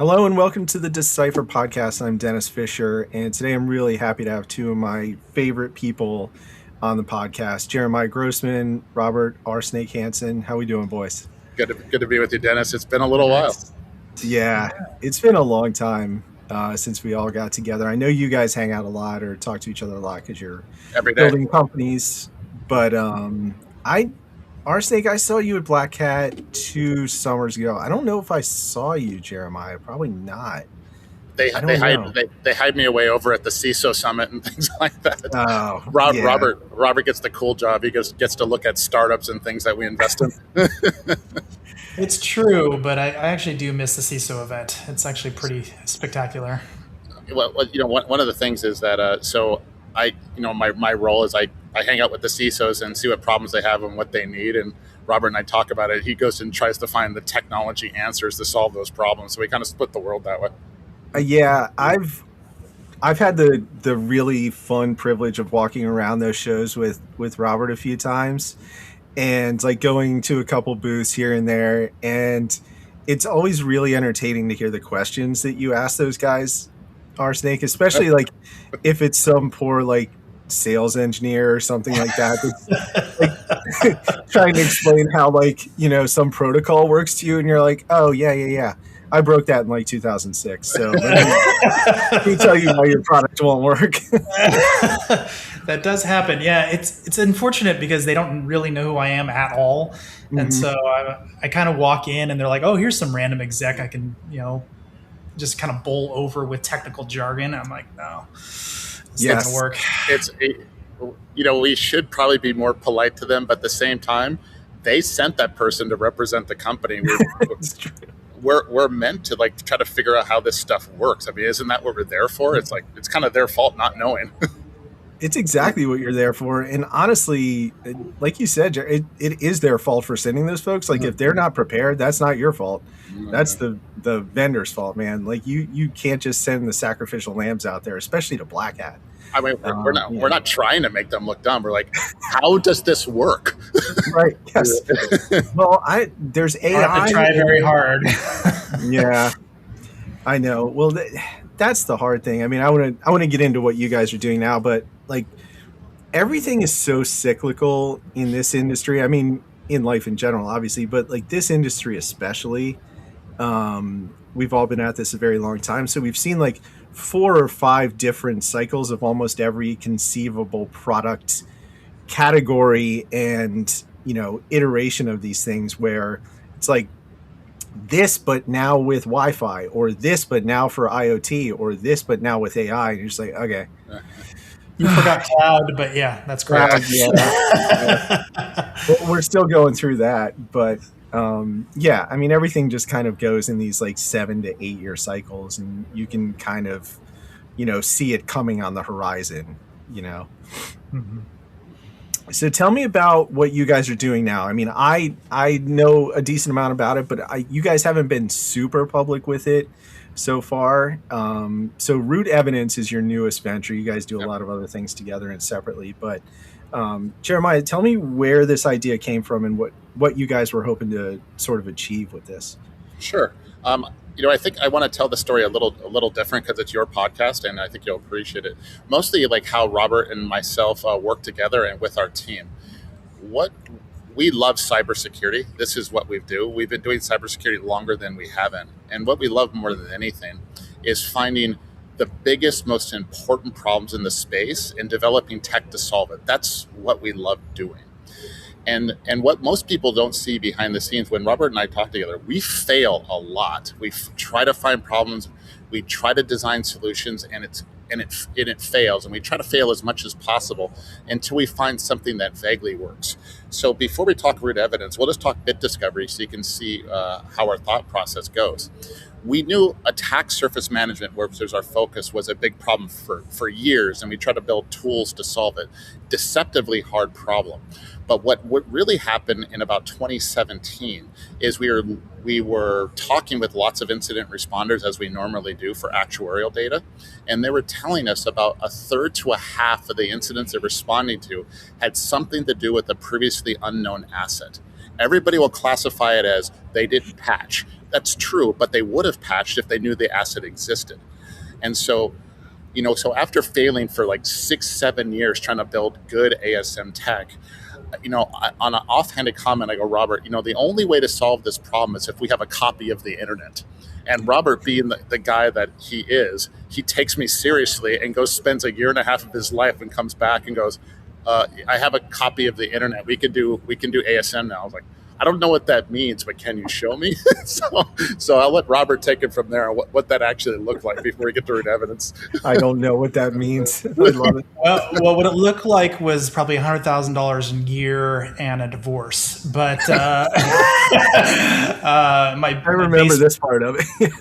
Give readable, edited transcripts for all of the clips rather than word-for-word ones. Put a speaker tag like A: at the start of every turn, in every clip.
A: Hello and welcome to the Decipher podcast. I'm Dennis Fisher, and today I'm really happy to have two of my favorite people on the podcast, Jeremiah Grossman, Robert RSnake Hansen. How we doing, boys?
B: Good to be with you, Dennis. It's been a little while.
A: Yeah, it's been a long time since we all got together. I know you guys hang out a lot or talk to each other a lot because you're
B: Every day.
A: building companies, but RSnake, I saw you at Black Hat 2 summers ago. I don't know if I saw you, Jeremiah. Probably not.
B: They hide me away over at the CISO summit and things like that.
A: Oh,
B: Robert gets the cool job. He gets to look at startups and things that we invest in.
C: It's true, but I actually do miss the CISO event. It's actually pretty spectacular.
B: Well, one of the things is that my role is I hang out with the CISOs and see what problems they have and what they need. And Robert and I talk about it. He goes and tries to find the technology answers to solve those problems. So we kind of split the world that way.
A: Yeah, I've had the really fun privilege of walking around those shows with Robert a few times, and like going to a couple booths here and there, and it's always really entertaining to hear the questions that you ask those guys, RSnake, especially like if it's some poor like sales engineer or something like that that's like trying to explain how some protocol works to you, and you're like, oh yeah, I broke that in like 2006, so let me tell you why your product won't work.
C: That does happen. Yeah, it's unfortunate because they don't really know who I am at all. Mm-hmm. And so I kind of walk in and they're like, oh, here's some random exec I can, just kind of bowl over with technical jargon. I'm like, no, it's not going to work.
B: We should probably be more polite to them, but at the same time, they sent that person to represent the company. We're meant to try to figure out how this stuff works. I mean, isn't that what we're there for? It's it's kind of their fault not knowing.
A: It's exactly what you're there for. And honestly, like you said, it is their fault for sending those folks. Like if they're not prepared, that's not your fault. That's the vendor's fault, man. Like you can't just send the sacrificial lambs out there, especially to Black Hat.
B: I mean, we're not trying to make them look dumb. We're like, how does this work?
A: Right. Yes. Well, there's AI.
C: I have to try very hard.
A: Yeah, I know. Well, that's the hard thing. I mean, I want to get into what you guys are doing now, but like everything is so cyclical in this industry. I mean, in life in general, obviously, but like this industry especially. We've all been at this a very long time, so we've seen like 4 or 5 different cycles of almost every conceivable product category and iteration of these things, where it's like this but now with Wi-Fi, or this but now for IoT, or this but now with AI, and you're just like, okay,
C: you forgot cloud, but yeah, that's correct.
A: Yeah. We're still going through that, but I mean, everything just kind of goes in these like 7 to 8 year cycles, and you can kind of, see it coming on the horizon, Mm-hmm. So tell me about what you guys are doing now. I mean, I know a decent amount about it, but you guys haven't been super public with it so far. So Root Evidence is your newest venture. You guys do a lot of other things together and separately, but Jeremiah, tell me where this idea came from and what you guys were hoping to sort of achieve with this.
B: Sure. I think I want to tell the story a little different because it's your podcast, and I think you'll appreciate it. Mostly like how Robert and myself work together and with our team. We love cybersecurity. This is what we do. We've been doing cybersecurity longer than we haven't. And what we love more than anything is finding the biggest, most important problems in the space and developing tech to solve it. That's what we love doing. And what most people don't see behind the scenes, when Robert and I talk together, we fail a lot. We try to find problems, we try to design solutions, and it fails. And we try to fail as much as possible until we find something that vaguely works. So before we talk root evidence, we'll just talk bit discovery so you can see how our thought process goes. We knew attack surface management, where there's our focus, was a big problem for years, and we tried to build tools to solve it. Deceptively hard problem. But what really happened in about 2017 is we were talking with lots of incident responders, as we normally do for actuarial data, and they were telling us about a third to a half of the incidents they're responding to had something to do with a previously unknown asset. Everybody will classify it as they didn't patch, that's true, but they would have patched if they knew the asset existed. And so, so after failing for like 6-7 years trying to build good ASM tech, on an offhanded comment, I go, Robert, the only way to solve this problem is if we have a copy of the internet. And Robert, being the guy that he is, he takes me seriously and spends 1.5 years of his life and comes back and goes, I have a copy of the internet. We can do ASM now. I was like, I don't know what that means, but can you show me? so I'll let Robert take it from there, what that actually looked like before we get to evidence.
A: I don't know what that means. I love it.
C: Well, what it looked like was probably $100,000 a year and a divorce. But
A: I remember this part of it.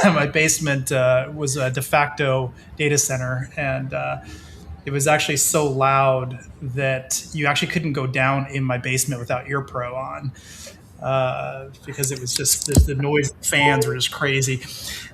C: My basement was a de facto data center, and it was actually so loud that you actually couldn't go down in my basement without ear pro on, because it was just the noise. The fans were just crazy.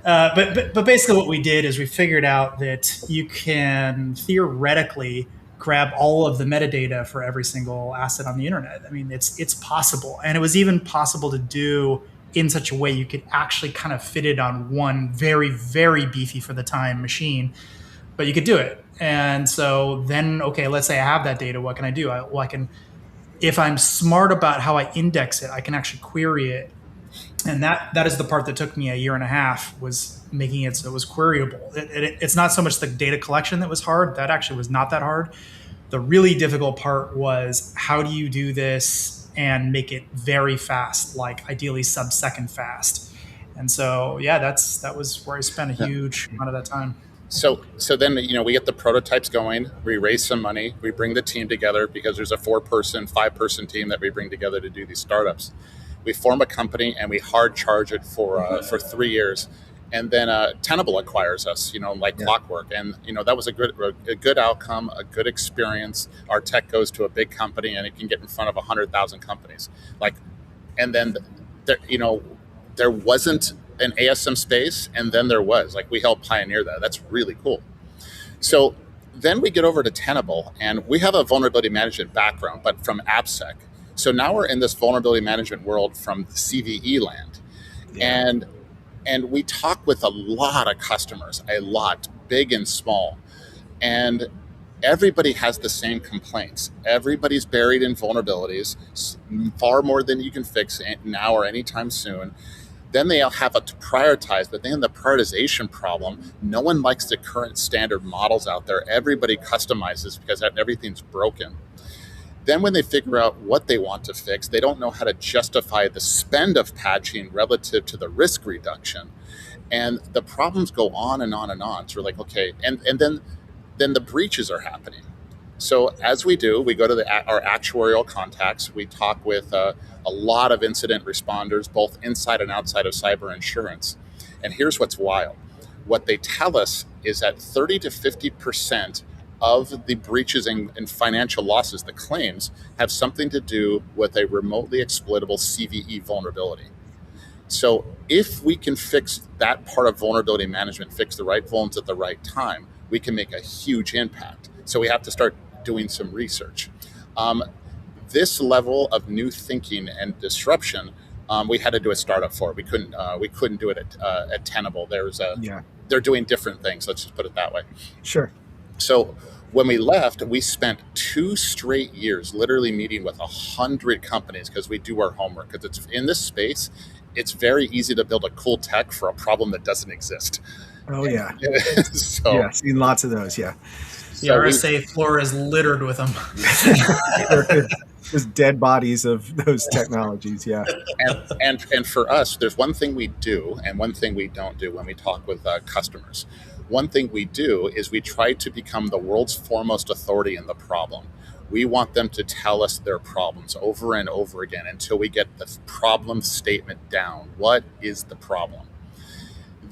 C: But basically what we did is we figured out that you can theoretically grab all of the metadata for every single asset on the internet. I mean, it's possible. And it was even possible to do in such a way you could actually kind of fit it on one very, very beefy for the time machine, but you could do it. And so then, okay, let's say I have that data. What can I do? I can, if I'm smart about how I index it, I can actually query it. And that is the part that took me 1.5 years, was making it so it was queryable. It's not so much the data collection that was hard. That actually was not that hard. The really difficult part was, how do you do this and make it very fast, like ideally sub-second fast? And so, yeah, that was where I spent a huge amount of that time.
B: So then, we get the prototypes going, we raise some money, we bring the team together, because there's a 4-person, 5-person team that we bring together to do these startups. We form a company and we hard charge it for 3 years. And then Tenable acquires us, like clockwork. And, that was a good outcome, a good experience. Our tech goes to a big company and it can get in front of 100,000 companies. And then there wasn't an ASM space, and then there was. We helped pioneer that. That's really cool. So then we get over to Tenable, and we have a vulnerability management background, but from appsec. So now we're in this vulnerability management world from the CVE land. Yeah. And we talk with a lot of customers, big and small. And everybody has the same complaints. Everybody's buried in vulnerabilities, far more than you can fix now or anytime soon. Then they all have to prioritize, but then the prioritization problem, no one likes the current standard models out there. Everybody customizes because everything's broken. Then when they figure out what they want to fix, they don't know how to justify the spend of patching relative to the risk reduction. And the problems go on and on and on. So we're like, okay, and then the breaches are happening. So as we do, we go to our actuarial contacts. We talk with a lot of incident responders, both inside and outside of cyber insurance. And here's what's wild. What they tell us is that 30 to 50% of the breaches and financial losses, the claims, have something to do with a remotely exploitable CVE vulnerability. So if we can fix that part of vulnerability management, fix the right vulns at the right time, we can make a huge impact. So we have to start doing some research. This level of new thinking and disruption, we had to do a startup for. We couldn't do it at Tenable. They're doing different things. Let's just put it that way.
A: Sure.
B: So when we left, we spent 2 straight years literally meeting with 100 companies, because we do our homework. Because it's in this space, it's very easy to build a cool tech for a problem that doesn't exist.
A: Oh yeah.
B: So
A: yeah, seen lots of those. Yeah.
C: The RSA floor is littered with them.
A: Just dead bodies of those technologies. Yeah.
B: And for us, there's one thing we do and one thing we don't do when we talk with customers. One thing we do is we try to become the world's foremost authority in the problem. We want them to tell us their problems over and over again until we get the problem statement down. What is the problem?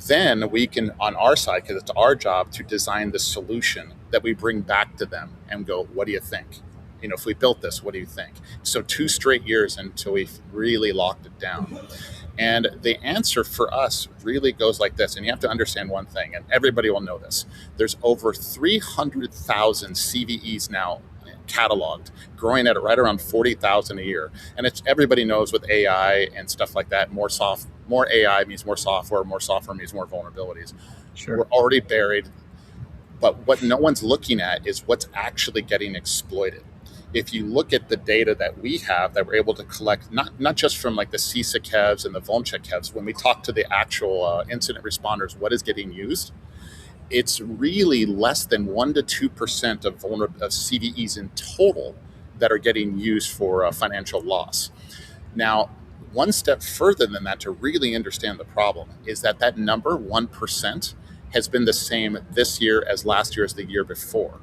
B: Then we can, on our side, because it's our job to design the solution that we bring back to them and go, what do you think? If we built this, what do you think? So 2 straight years until we've really locked it down. And the answer for us really goes like this. And you have to understand one thing, and everybody will know this. There's over 300,000 CVEs now cataloged, growing at right around 40,000 a year. And everybody knows with AI and stuff like that, more more AI means more software means more vulnerabilities.
A: Sure.
B: We're already buried. But what no one's looking at is what's actually getting exploited. If you look at the data that we have that we're able to collect, not just from like the CISA kevs and the VulnCheck kevs, when we talk to the actual incident responders, what is getting used, it's really less than 1% to 2% of CVEs in total that are getting used for financial loss. Now, one step further than that to really understand the problem is that number, 1%, has been the same this year as last year as the year before.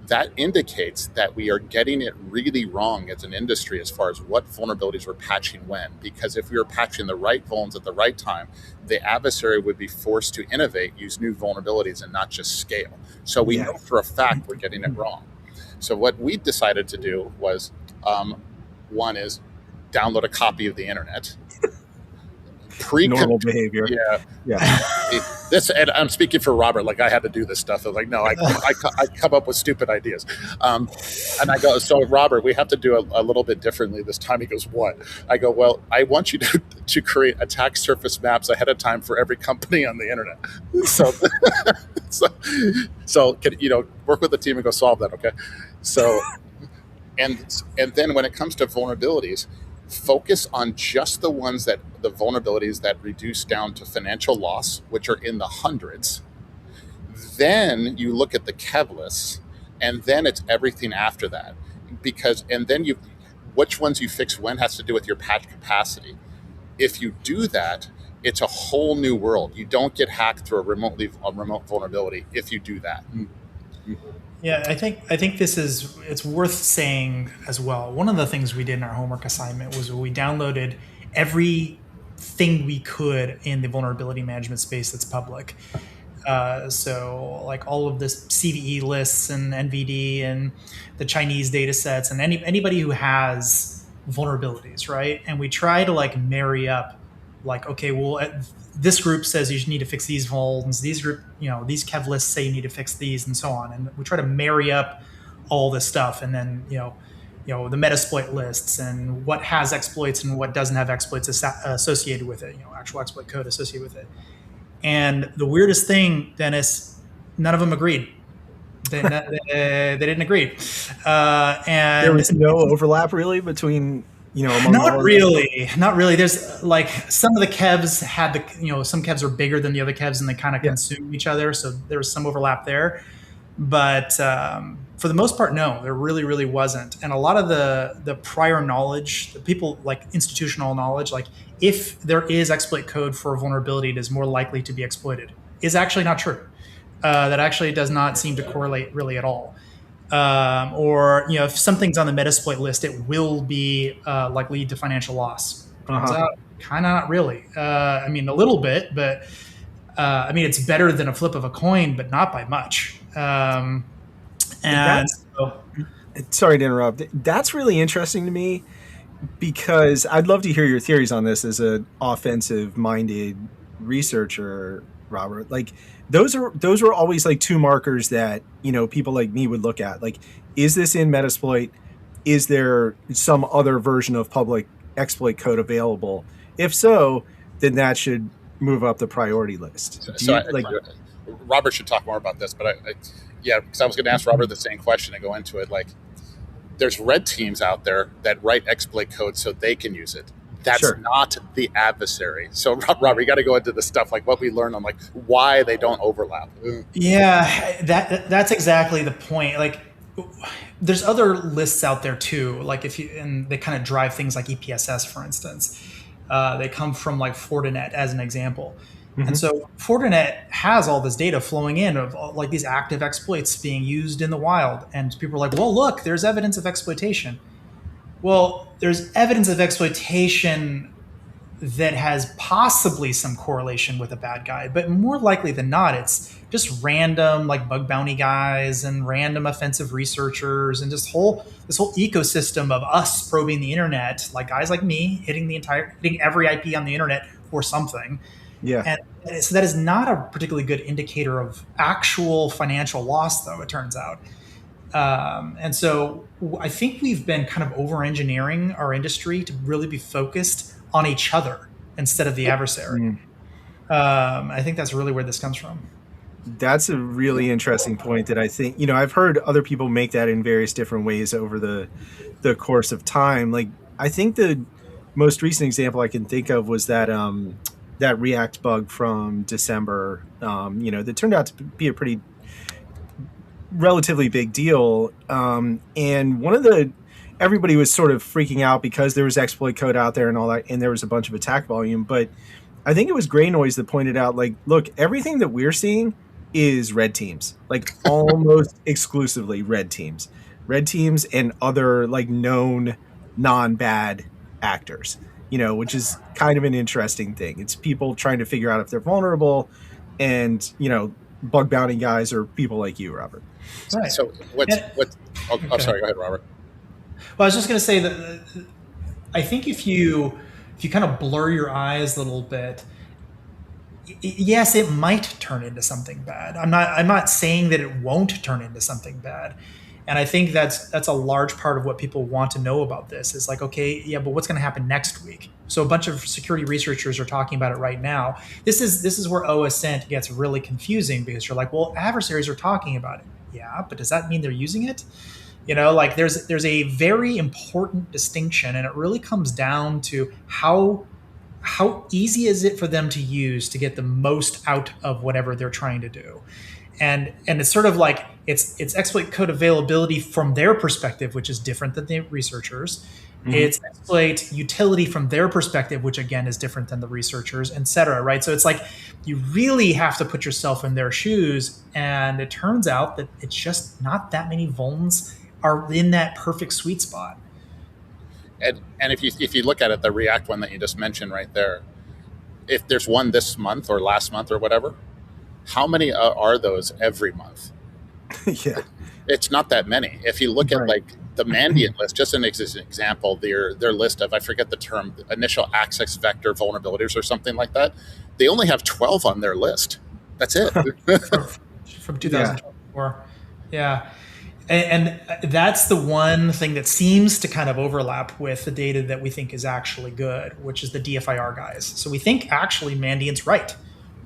B: That indicates that we are getting it really wrong as an industry as far as what vulnerabilities we're patching when. Because if we were patching the right vulns at the right time, the adversary would be forced to innovate, use new vulnerabilities, and not just scale. So we know for a fact we're getting it wrong. So what we decided to do was, one is download a copy of the internet.
A: Normal behavior.
B: Yeah. This, and I'm speaking for Robert. Like, I had to do this stuff. I was like, no, I come up with stupid ideas. And I go, so Robert, we have to do a little bit differently this time. He goes, what? I go, well, I want you to create attack surface maps ahead of time for every company on the internet. So can, work with the team and go solve that. Okay. So, and then when it comes to vulnerabilities, focus on just the vulnerabilities that reduce down to financial loss, which are in the hundreds. Then you look at the kev lists, and then it's everything after that. Which ones you fix when has to do with your patch capacity. If you do that, it's a whole new world. You don't get hacked through a remote vulnerability if you do that.
C: Yeah, I think it's worth saying as well. One of the things we did in our homework assignment was we downloaded everything we could in the vulnerability management space that's public. So like all of the CVE lists and NVD and the Chinese data sets and anybody who has vulnerabilities, right? And we try to like marry up, like, okay, well, this group says you need to fix these vulns. These group, these kev lists say you need to fix these, and so on. And we try to marry up all this stuff, and then the Metasploit lists and what has exploits and what doesn't have exploits associated with it. Actual exploit code associated with it. And the weirdest thing, Dennis, none of them agreed. They didn't agree. And
A: there was no overlap really between.
C: Not really. There's like some of the kevs had some kevs are bigger than the other kevs and they kind of consume each other. So there was some overlap there. But for the most part, no, there really, really wasn't. And a lot of the prior knowledge, the people like institutional knowledge, like if there is exploit code for a vulnerability, it is more likely to be exploited, is actually not true. That actually does not seem to correlate really at all. Or if something's on the Metasploit list, it will be like lead to financial loss. Turns out, kind of not really. I mean, a little bit, but it's better than a flip of a coin, but not by much.
A: Sorry to interrupt. That's really interesting to me because I'd love to hear your theories on this as an offensive-minded researcher, Robert. Like, those were always like two markers that people like me would look at. Like, is this in Metasploit? Is there some other version of public exploit code available? If so, then that should move up the priority list.
B: Robert should talk more about this, but because I was going to ask Robert the same question and go into it. Like, there's red teams out there that write exploit code so they can use it. That's not the adversary. So, Robert, you got to go into the stuff like what we learned on like why they don't overlap.
C: Yeah, that's exactly the point. Like, there's other lists out there too. Like and they kind of drive things like EPSS, for instance. They come from like Fortinet as an example. Mm-hmm. And so Fortinet has all this data flowing in of like these active exploits being used in the wild. And people are like, well, look, there's evidence of exploitation. Well, there's evidence of exploitation that has possibly some correlation with a bad guy, but more likely than not, it's just random like bug bounty guys and random offensive researchers and this whole ecosystem of us probing the internet, like guys like me hitting every IP on the internet for something.
A: Yeah.
C: And so that is not a particularly good indicator of actual financial loss, though, it turns out. And so I think we've been kind of over-engineering our industry to really be focused on each other instead of the adversary. I think that's really where this comes from.
A: That's a really interesting point that I think, I've heard other people make that in various different ways over the course of time. Like, I think the most recent example I can think of was that React bug from December, that turned out to be a pretty relatively big deal. And everybody was sort of freaking out because there was exploit code out there and all that, and there was a bunch of attack volume. But I think it was Gray Noise that pointed out, like, look, everything that we're seeing is red teams, like almost exclusively red teams and other like known non-bad actors, which is kind of an interesting thing. It's people trying to figure out if they're vulnerable, and, bug bounty guys or people like you, Robert.
C: Right.
B: So sorry, go ahead, Robert.
C: Well, I was just going to say that I think if you kind of blur your eyes a little bit, yes, it might turn into something bad. I'm not saying that it won't turn into something bad. And I think that's a large part of what people want to know about this is like, okay, yeah, but what's going to happen next week? So a bunch of security researchers are talking about it right now. This is where OAScent gets really confusing, because you're like, well, adversaries are talking about it. Yeah, but does that mean they're using it? Like there's a very important distinction, and it really comes down to how easy is it for them to use to get the most out of whatever they're trying to do. And it's sort of like it's exploit code availability from their perspective, which is different than the researchers. Mm-hmm. It's exploit utility from their perspective, which again is different than the researchers, et cetera, right? So it's like you really have to put yourself in their shoes, and it turns out that it's just not that many vulns are in that perfect sweet spot.
B: And if you look at it, the React one that you just mentioned right there, if there's one this month or last month or whatever, how many are those every month?
A: Yeah,
B: it's not that many. If you look at like the Mandiant list, just an example, their list of, I forget the term, initial access vector vulnerabilities or something like that, they only have 12 on their list. That's it.
C: from 2024. Yeah. And that's the one thing that seems to kind of overlap with the data that we think is actually good, which is the DFIR guys. So we think actually Mandiant's right.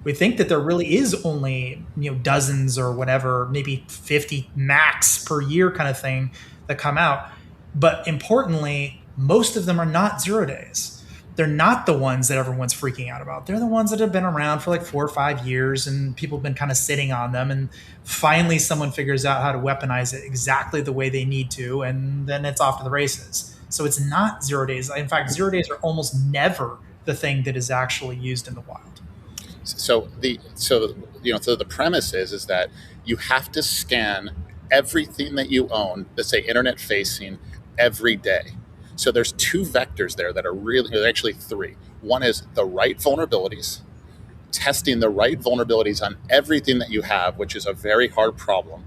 C: We think that there really is only dozens or whatever, maybe 50 max per year kind of thing that come out. But importantly, most of them are not 0 days. They're not the ones that everyone's freaking out about. They're the ones that have been around for like 4 or 5 years, and people have been kind of sitting on them. And finally, someone figures out how to weaponize it exactly the way they need to, and then it's off to the races. So it's not 0 days. In fact, 0 days are almost never the thing that is actually used in the wild.
B: So the premise is that you have to scan everything that you own, let's say internet facing, every day. So there's 2 vectors there that are actually 3. One is the right vulnerabilities, testing the right vulnerabilities on everything that you have, which is a very hard problem.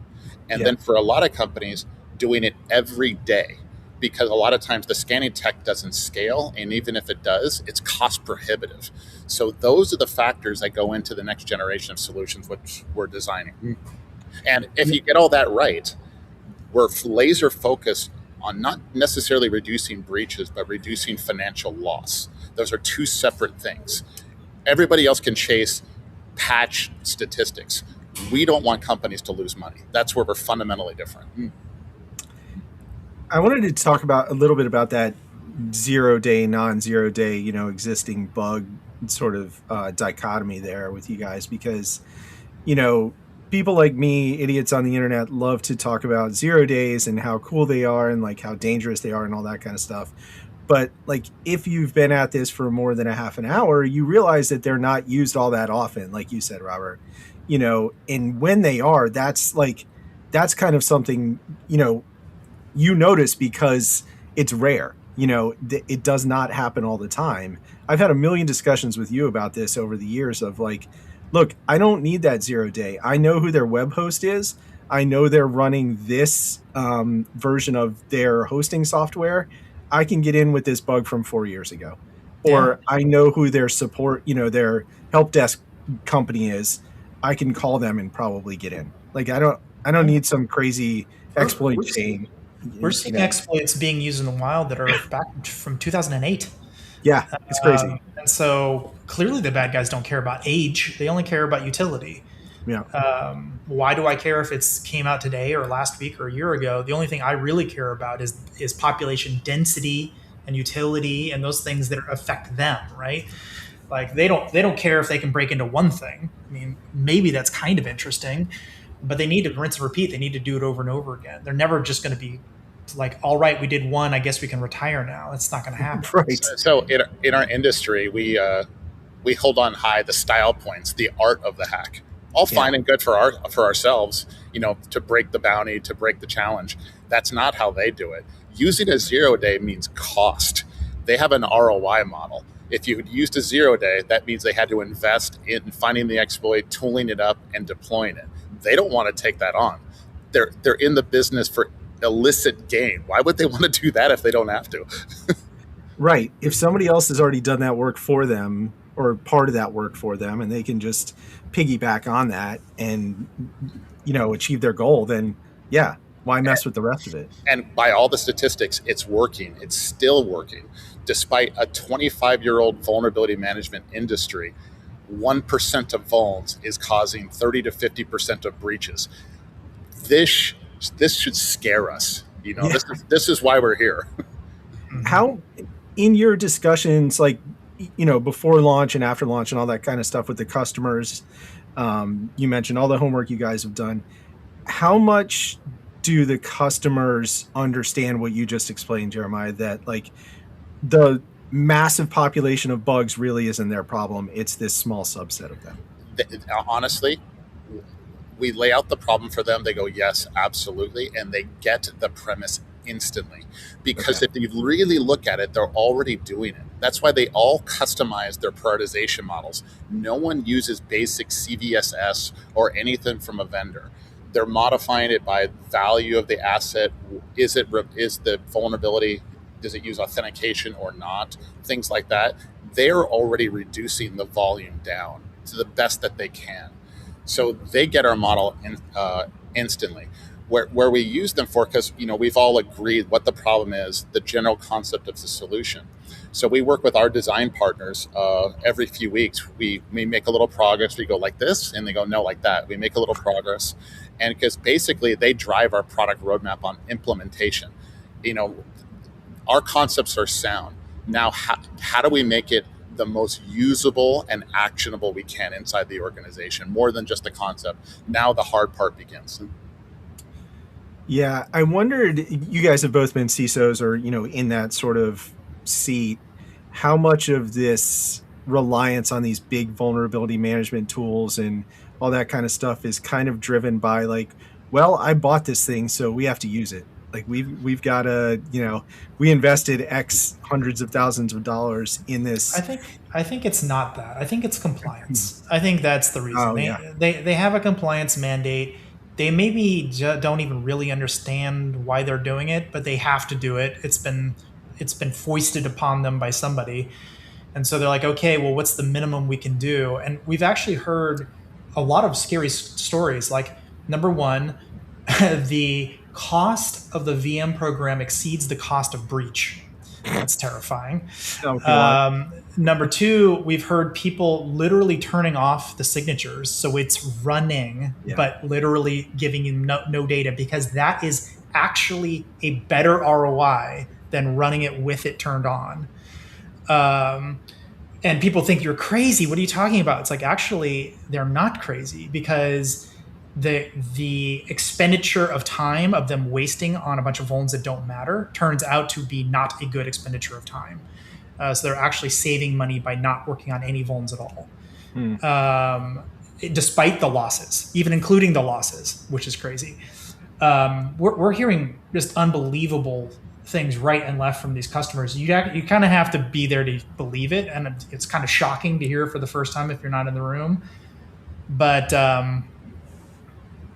B: And then for a lot of companies, doing it every day, because a lot of times the scanning tech doesn't scale. And even if it does, it's cost prohibitive. So those are the factors that go into the next generation of solutions, which we're designing. And if you get all that right, we're laser focused on not necessarily reducing breaches, but reducing financial loss. Those are 2 separate things. Everybody else can chase patch statistics. We don't want companies to lose money. That's where we're fundamentally different.
A: I wanted to talk a little bit about that 0 day, non-0 day, existing bug sort of dichotomy there with you guys, because, people like me, idiots on the internet, love to talk about 0 days and how cool they are and like how dangerous they are and all that kind of stuff. But like, if you've been at this for more than a half an hour, you realize that they're not used all that often, like you said, Robert, and when they are, that's kind of something, you notice because it's rare. It does not happen all the time. I've had a million discussions with you about this over the years of like, look, I don't need that 0 day. I know who their web host is. I know they're running this version of their hosting software. I can get in with this bug from 4 years ago. Or I know who their support, their help desk company is. I can call them and probably get in. Like, I don't need some crazy exploit chain.
C: We're seeing exploits being used in the wild that are back from 2008.
A: Yeah, it's crazy.
C: And so clearly the bad guys don't care about age. They only care about utility.
A: Yeah.
C: Why do I care if it's came out today or last week or a year ago? The only thing I really care about is population density and utility and those things that affect them, right? Like they don't care if they can break into one thing. I mean, maybe that's kind of interesting, but they need to rinse and repeat. They need to do it over and over again. They're never just going to be like, all right, we did one, I guess we can retire now. That's not going to happen.
A: Right.
B: So in our industry, we hold on high the style points, the art of the hack. All fine and good for ourselves, to break the bounty, to break the challenge. That's not how they do it. Using a 0 day means cost. They have an ROI model. If you used a 0 day, that means they had to invest in finding the exploit, tooling it up, and deploying it. They don't want to take that on. They're in the business for illicit gain. Why would they want to do that if they don't have to?
A: Right. If somebody else has already done that work for them, or part of that work for them, and they can just piggyback on that and achieve their goal, then yeah, why mess with the rest of it?
B: And by all the statistics, it's working. It's still working. Despite a 25-year-old vulnerability management industry, 1% of vulns is causing 30 to 50% of breaches. This should scare us. This is why we're here.
A: How, in your discussions, like, before launch and after launch and all that kind of stuff with the customers, you mentioned all the homework you guys have done. How much do the customers understand what you just explained, Jeremiah, that like the massive population of bugs really isn't their problem? It's this small subset of them.
B: Honestly, we lay out the problem for them. They go, yes, absolutely. And they get the premise instantly, because if you really look at it, they're already doing it. That's why they all customize their prioritization models. No one uses basic CVSS or anything from a vendor. They're modifying it by value of the asset. Is the vulnerability, does it use authentication or not? Things like that. They're already reducing the volume down to the best that they can. So they get our model instantly. Where we use them for, because we've all agreed what the problem is, the general concept of the solution. So we work with our design partners every few weeks. We make a little progress. We go like this, and they go no, like that. We make a little progress, and because basically they drive our product roadmap on implementation. Our concepts are sound. Now, how do we make it the most usable and actionable we can inside the organization, more than just a concept? Now the hard part begins.
A: Yeah, I wondered, you guys have both been CISOs or, in that sort of seat, how much of this reliance on these big vulnerability management tools and all that kind of stuff is kind of driven by like, well, I bought this thing, so we have to use it. Like we've got to, we invested X hundreds of thousands of dollars in this.
C: I think it's not that. I think it's compliance. I think that's the reason. They have a compliance mandate. They maybe don't even really understand why they're doing it, but they have to do it. It's been foisted upon them by somebody. And so they're like, okay, well, what's the minimum we can do? And we've actually heard a lot of scary stories. Like, number one, the cost of the VM program exceeds the cost of breach. That's terrifying. Number two, we've heard people literally turning off the signatures. So it's running, but literally giving you no data, because that is actually a better ROI than running it with it turned on. And people think you're crazy. What are you talking about? It's like, actually, they're not crazy, because the expenditure of time of them wasting on a bunch of vulns that don't matter turns out to be not a good expenditure of time. So they're actually saving money by not working on any vulns at all, despite the losses, even including the losses, which is crazy. We're hearing just unbelievable things right and left from these customers. You kind of have to be there to believe it, and it's kind of shocking to hear for the first time if you're not in the room. But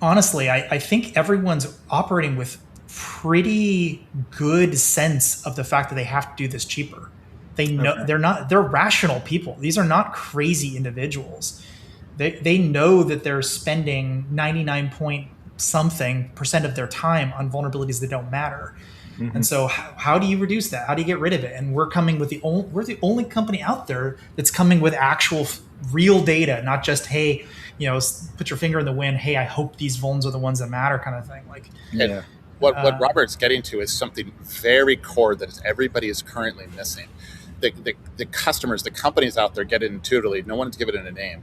C: honestly, I think everyone's operating with pretty good sense of the fact that they have to do this cheaper. They know they're rational people. These are not crazy individuals. They know that they're spending 99 point something % of their time on vulnerabilities that don't matter. And so how do you reduce that? How do you get rid of it? And we're the only company out there that's coming with actual real data, not just, hey, put your finger in the wind. Hey, I hope these vulns are the ones that matter, kind of thing. Like,
B: yeah. What Robert's getting to is something very core that everybody is currently missing. The customers, the companies out there get it intuitively. No one's given it a name.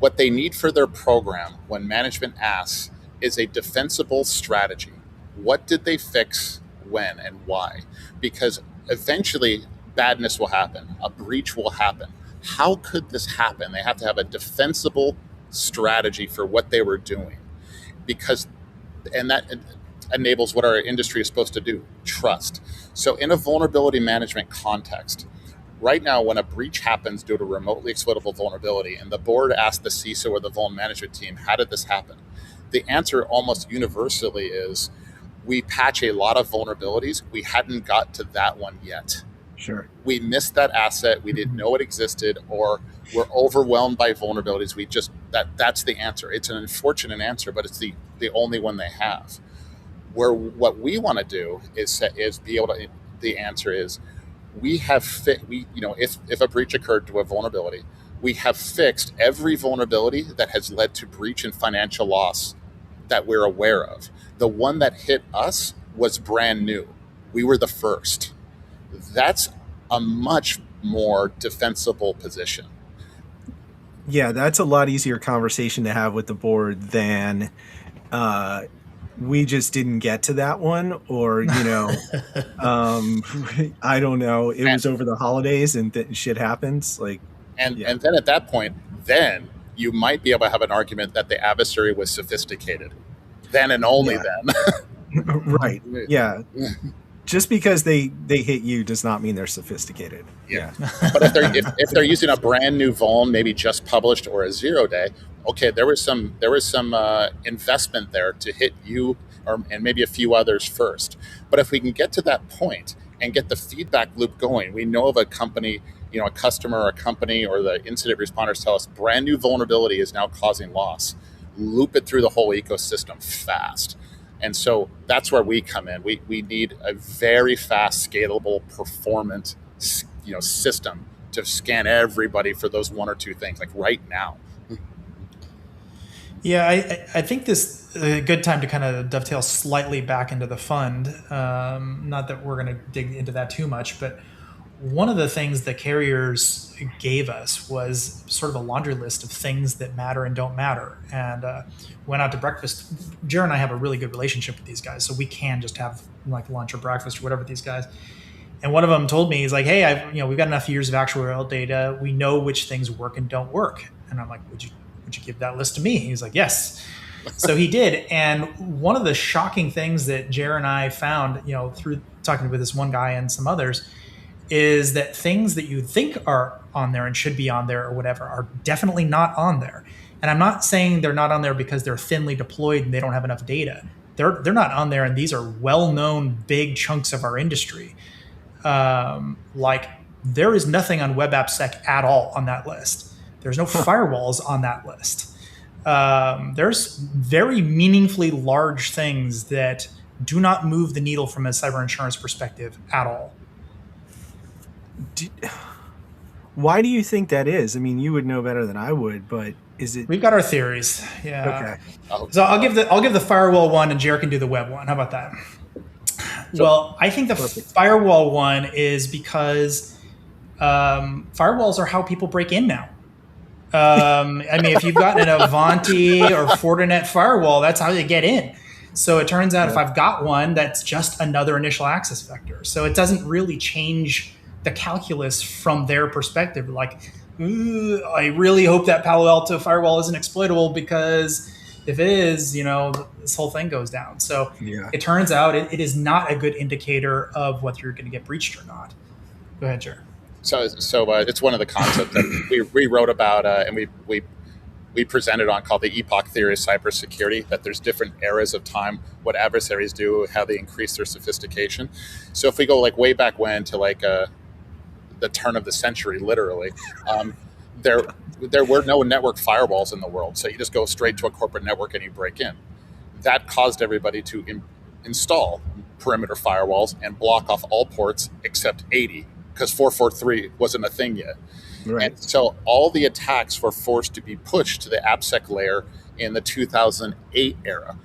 B: What they need for their program when management asks is a defensible strategy. What did they fix, when, and why? Because eventually badness will happen. A breach will happen. How could this happen? They have to have a defensible strategy for what they were doing. And that enables what our industry is supposed to do, trust. So in a vulnerability management context, right now when a breach happens due to remotely exploitable vulnerability and the board asks the CISO or the vuln management team, how did this happen? The answer almost universally is, we patch a lot of vulnerabilities. We hadn't got to that one yet.
A: Sure.
B: We missed that asset. We didn't know it existed, or we're overwhelmed by vulnerabilities. That's the answer. It's an unfortunate answer, but it's the only one they have. Where what we want to do is be able to. The answer is, we have if a breach occurred to a vulnerability, we have fixed every vulnerability that has led to breach and financial loss that we're aware of. The one that hit us was brand new. We were the first. That's a much more defensible position.
A: Yeah, that's a lot easier conversation to have with the board than we just didn't get to that one, or I don't know, it was over the holidays and shit happens.
B: And then at that point, then you might be able to have an argument that the adversary was sophisticated. Then and only then.
A: Right. Yeah. Just because they hit you does not mean they're sophisticated.
B: Yeah. But if they're using a brand new vuln, maybe just published or a 0-day, okay, there was some investment there to hit you and maybe a few others first. But if we can get to that point and get the feedback loop going, we know of a company, a customer or a company, or the incident responders tell us brand new vulnerability is now causing loss. Loop it through the whole ecosystem fast. And so that's where we come in. We need a very fast, scalable, performant, system to scan everybody for those one or two things, like right now.
C: Yeah, I think this is a good time to kind of dovetail slightly back into the fund. Not that we're going to dig into that too much, but one of the things the carriers gave us was sort of a laundry list of things that matter and don't matter. And went out to breakfast. Jared and I have a really good relationship with these guys, so we can just have like lunch or breakfast or whatever with these guys. And one of them told me, he's like, "Hey, we've got enough years of actuarial data. We know which things work and don't work." And I'm like, "Would you give that list to me?" He was like, "Yes." So he did. And one of the shocking things that Jared and I found, through talking with this one guy and some others, is that things that you think are on there and should be on there or whatever are definitely not on there. And I'm not saying they're not on there because they're thinly deployed and they don't have enough data. They're not on there, and these are well-known big chunks of our industry. Like, there is nothing on web appsec at all on that list. There's no firewalls on that list. There's very meaningfully large things that do not move the needle from a cyber insurance perspective at all.
A: Why do you think that is? I mean, you would know better than I would, but is it?
C: We've got our theories. Yeah.
A: Okay.
C: So I'll give the firewall one, and Jared can do the web one. How about that? Well, I think the firewall one is because firewalls are how people break in now. I mean, if you've got an Avanti or Fortinet firewall, that's how they get in. So it turns out if I've got one, that's just another initial access vector. So it doesn't really change the calculus from their perspective. Like, I really hope that Palo Alto firewall isn't exploitable, because if it is, this whole thing goes down. So it turns out it is not a good indicator of whether you're going to get breached or not. Go ahead, Jared.
B: So it's one of the concepts that we wrote about and we presented on, called the epoch theory of cybersecurity, that there's different eras of time, what adversaries do, how they increase their sophistication. So if we go like way back when to like the turn of the century, literally, there were no network firewalls in the world. So you just go straight to a corporate network and you break in. That caused everybody to install perimeter firewalls and block off all ports except 80, because 443 wasn't a thing yet.
A: Right.
B: And so all the attacks were forced to be pushed to the AppSec layer in the 2008 era.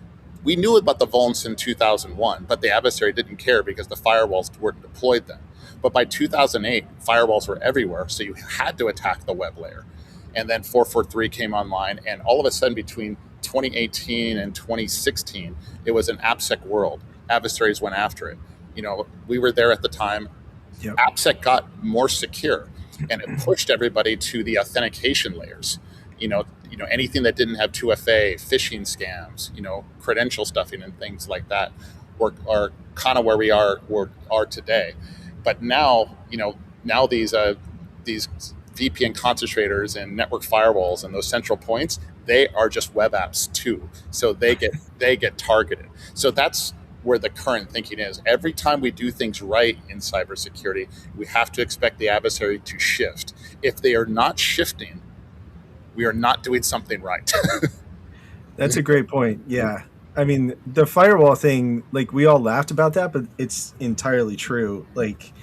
B: We knew about the vulns in 2001, but the adversary didn't care because the firewalls weren't deployed then. But by 2008, firewalls were everywhere, so you had to attack the web layer. And then 443 came online, and all of a sudden between 2018 and 2016, it was an AppSec world. Adversaries went after it. We were there at the time.
A: Yep.
B: AppSec got more secure, and it pushed everybody to the authentication layers. Anything that didn't have 2FA, phishing scams, credential stuffing and things like that are kind of where we are today. But now, now these VPN concentrators and network firewalls and those central points, they are just web apps too. So they get targeted. So that's where the current thinking is. Every time we do things right in cybersecurity, we have to expect the adversary to shift. If they are not shifting, we are not doing something right.
A: That's a great point. Yeah. I mean, the firewall thing, like, we all laughed about that, but it's entirely true. Like,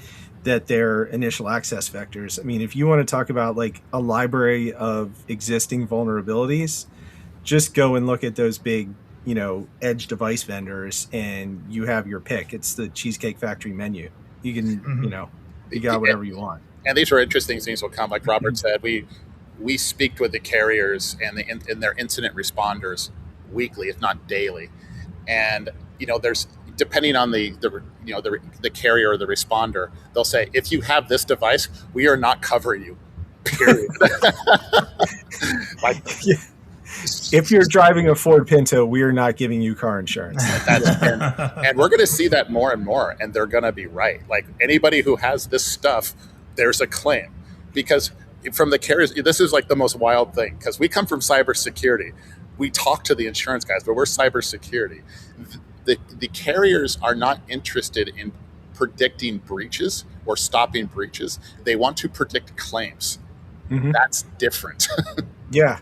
A: that they're initial access vectors. I mean, if you want to talk about like a library of existing vulnerabilities, just go and look at those big, edge device vendors and you have your pick. It's the Cheesecake Factory menu. You can, you got whatever you want.
B: And these are interesting things will come, like Robert said, we speak with the carriers and their incident responders weekly, if not daily. And, there's, depending on the carrier or the responder, they'll say, if you have this device, we are not covering you, period.
A: If you're driving a Ford Pinto, we are not giving you car insurance.
B: And we're going to see that more and more, and they're going to be right. Like, anybody who has this stuff, there's a claim. Because from the carriers, this is like the most wild thing, because we come from cybersecurity. We talk to the insurance guys, but we're cybersecurity. The carriers are not interested in predicting breaches or stopping breaches. They want to predict claims. Mm-hmm. That's different.
A: Yeah.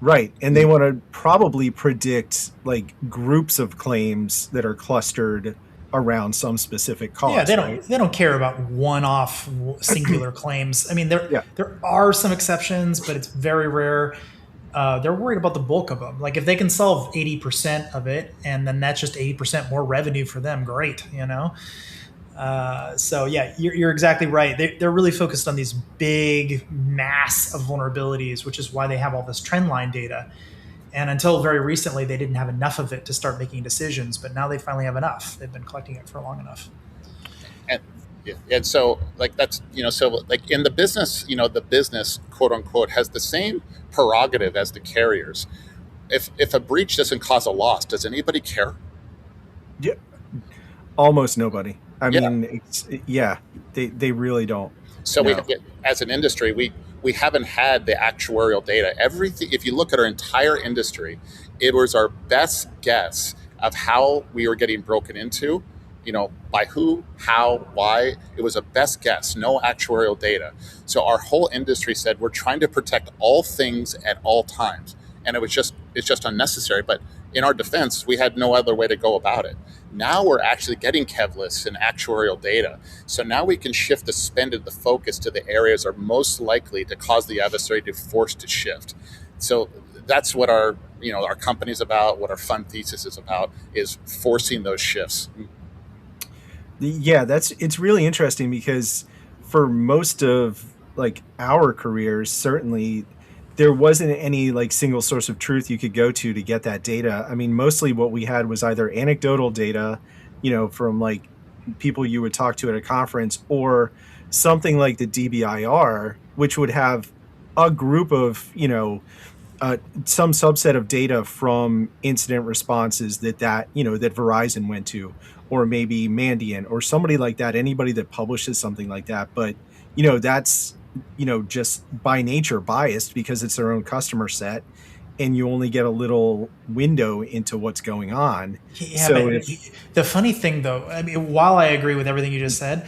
A: Right. And they want to probably predict like groups of claims that are clustered around some specific cause.
C: Yeah, they don't care about one-off singular claims. I mean, there are some exceptions, but it's very rare. They're worried about the bulk of them. Like, if they can solve 80% of it, and then that's just 80% more revenue for them, great, So yeah, you're exactly right. They're really focused on these big mass of vulnerabilities, which is why they have all this trend line data. And until very recently, they didn't have enough of it to start making decisions, but now they finally have enough. They've been collecting it for long enough.
B: And so, like, that's, so like in the business, the business, quote unquote, has the same prerogative as the carriers. If a breach doesn't cause a loss, does anybody care?
A: Yeah, almost nobody. I mean, they really don't.
B: So we, as an industry, we haven't had the actuarial data. Everything, if you look at our entire industry, it was our best guess of how we were getting broken into. By who, how, why. It was a best guess, no actuarial data. So our whole industry said we're trying to protect all things at all times. And it's just unnecessary. But in our defense, we had no other way to go about it. Now we're actually getting Kev lists and actuarial data. So now we can shift the spend and the focus to the areas are most likely to cause the adversary to force to shift. So that's what our company's about, what our fund thesis is about, is forcing those shifts.
A: Yeah, it's really interesting because for most of like our careers, certainly there wasn't any like single source of truth you could go to get that data. I mean, mostly what we had was either anecdotal data, from like people you would talk to at a conference, or something like the DBIR, which would have a group of, some subset of data from incident responses that Verizon went to, or maybe Mandiant or somebody like that, anybody that publishes something like that. But, that's, just by nature biased because it's their own customer set and you only get a little window into what's going on.
C: Yeah, so the funny thing though, I mean, while I agree with everything you just said,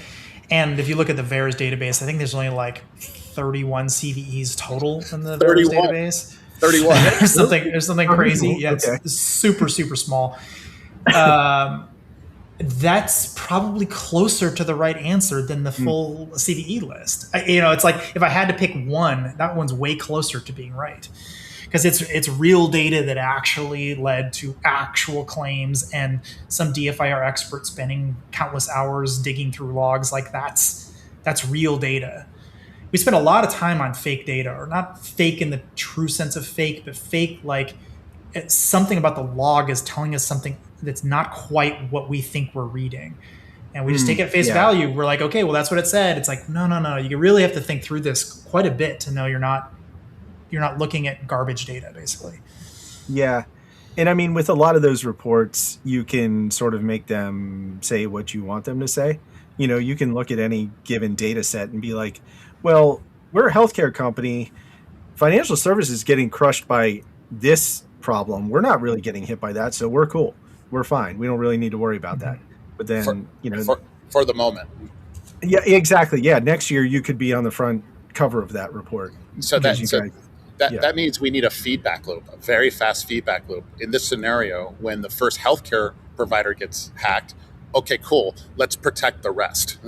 C: and if you look at the VAERS database, I think there's only like 31 CVEs total in the VAERS database.
B: 31.
C: There's something crazy. Yeah, it's super, super small. That's probably closer to the right answer than the
A: Mm,
C: full CVE list. It's like if I had to pick one, that one's way closer to being right because it's real data that actually led to actual claims and some DFIR expert spending countless hours digging through logs. Like that's real data. We spend a lot of time on fake data, or not fake in the true sense of fake, but fake like it's something about the log is telling us something that's not quite what we think we're reading. And we just take it at face
A: yeah.
C: value. We're like, okay, well, that's what it said. It's like, no, no, no. You really have to think through this quite a bit to know you're not looking at garbage data, basically.
A: Yeah. And I mean, with a lot of those reports, you can sort of make them say what you want them to say. You can look at any given data set and be like, well, we're a healthcare company. Financial services getting crushed by this problem. We're not really getting hit by that. So we're cool. We're fine. We don't really need to worry about that.
C: Mm-hmm.
A: But
B: for
A: then,
B: for the moment.
A: yeah, exactly. Yeah. Next year, you could be on the front cover of that report
B: So
A: because
B: that
A: you
B: so
A: guys,
B: that
A: yeah.
B: that means we need a feedback loop, a very fast feedback loop. In this scenario, when the first healthcare provider gets hacked, okay, cool. Let's protect the rest.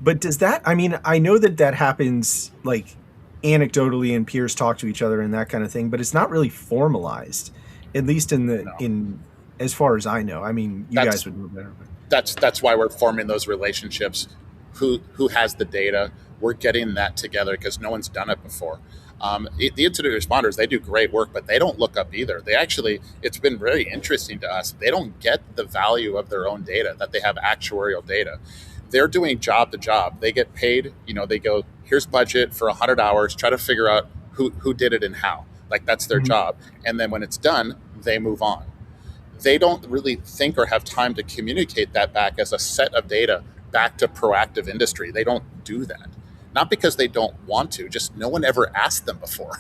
A: But does that, I mean, I know that happens like anecdotally and peers talk to each other and that kind of thing, but it's not really formalized, at least
B: No,
A: in, as far as I know. I mean, you guys
B: that's
A: would know better. But
B: that's why we're forming those relationships. Who has the data? We're getting that together because no one's done it before. The incident responders, they do great work, but they don't look up either. They actually, it's been very interesting to us. They don't get the value of their own data, that they have actuarial data. They're doing job to job. They get paid. They go, here's budget for 100 hours. Try to figure out who did it and how. Like that's their
A: Mhm.
B: job. And then when it's done, they move on. They don't really think or have time to communicate that back as a set of data back to proactive industry. They don't do that. Not because they don't want to, just no one ever asked them before.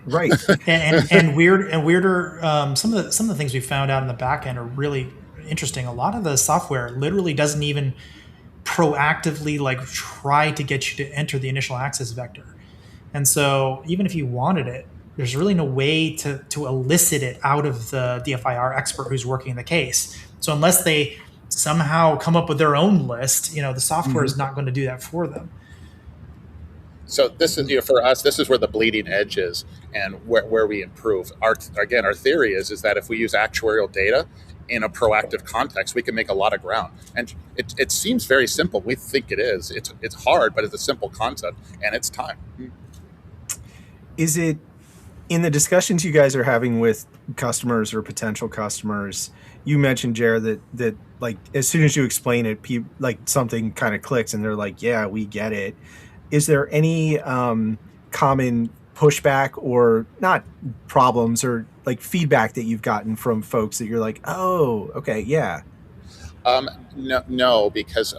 A: Right.
C: And weird and weirder. Some of the things we found out in the back end are really interesting. A lot of the software literally doesn't even proactively like try to get you to enter the initial access vector. And so even if you wanted it, there's really no way to elicit it out of the DFIR expert who's working the case. So unless they somehow come up with their own list, the software
A: Mhm.
C: is not going to do that for them.
B: So this is, for us, this is where the bleeding edge is and where we improve. Our theory is that if we use actuarial data in a proactive context, we can make a lot of ground. And it seems very simple. We think it is. It's hard, but it's a simple concept, and it's time.
A: Is it in the discussions you guys are having with customers or potential customers? You mentioned, Jared, that like as soon as you explain it, like something kind of clicks and they're like, "Yeah, we get it." Is there any common pushback or not problems or like feedback that you've gotten from folks that you're like, "Oh, okay, yeah."
B: No, because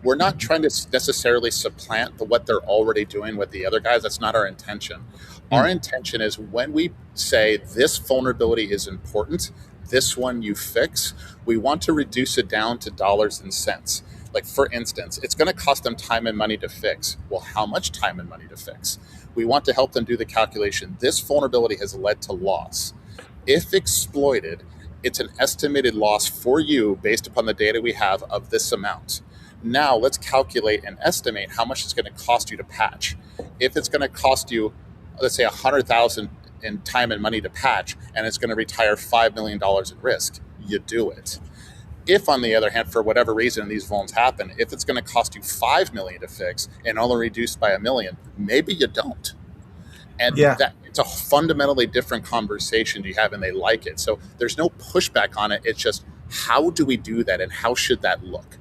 B: we're not trying to necessarily supplant what they're already doing with the other guys. That's not our intention. Our
A: Mm,
B: intention is when we say this vulnerability is important, this one you fix, we want to reduce it down to dollars and cents. Like, for instance, it's going to cost them time and money to fix. Well, how much time and money to fix? We want to help them do the calculation. This vulnerability has led to loss. If exploited, it's an estimated loss for you based upon the data we have of this amount. Now let's calculate and estimate how much it's going to cost you to patch. If it's going to cost you, let's say, 100,000 in time and money to patch, and it's going to retire $5 million in risk, you do it. If, on the other hand, for whatever reason these vulns happen, if it's going to cost you $5 million to fix and only reduced by $1 million, maybe you don't. And
A: yeah.
B: that it's a fundamentally different conversation you have, and they like it. So there's no pushback on it. It's just, how do we do that, and how should that look?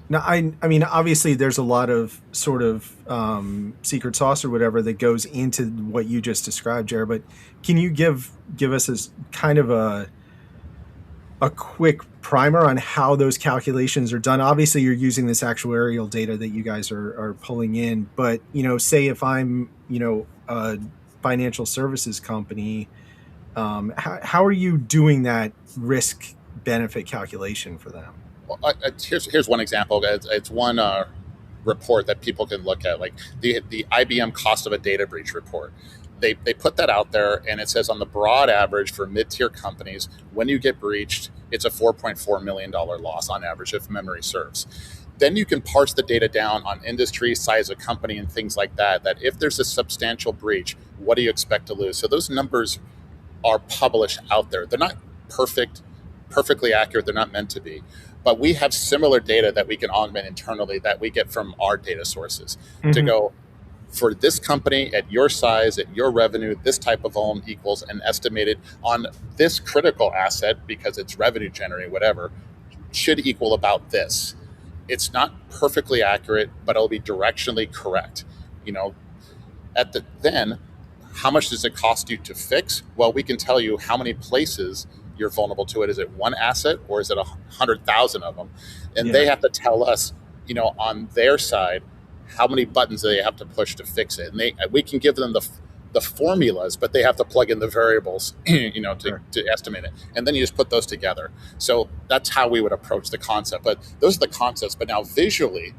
A: Now, I mean, obviously, there's a lot of sort of secret sauce or whatever that goes into what you just described, Jared. But can you give us as kind of a quick primer on how those calculations are done? Obviously, you're using this actuarial data that you guys are pulling in, but say if I'm a financial services company, how are you doing that risk benefit calculation for them?
B: Well, here's one example. It's one report that people can look at, like the IBM cost of a data breach report. They put that out there, and it says on the broad average for mid-tier companies, when you get breached, it's a $4.4 million loss on average, if memory serves. Then you can parse the data down on industry, size of company, and things like that, that if there's a substantial breach, what do you expect to lose? So those numbers are published out there. They're not perfectly accurate. They're not meant to be. But we have similar data that we can augment internally that we get from our data sources to go, for this company at your size, at your revenue, this type of volume equals and estimated on this critical asset because it's revenue generating, whatever, should equal about this. It's not perfectly accurate, but it'll be directionally correct. You know, then how much does it cost you to fix? Well, we can tell you how many places you're vulnerable to it. Is it one asset or is it 100,000 of them? And they have to tell us, you know, on their side, how many buttons they have to push to fix it. And we can give them the formulas, but they have to plug in the variables, you know, to estimate it. And then you just put those together. So that's how we would approach the concept. But those are the concepts. But now visually,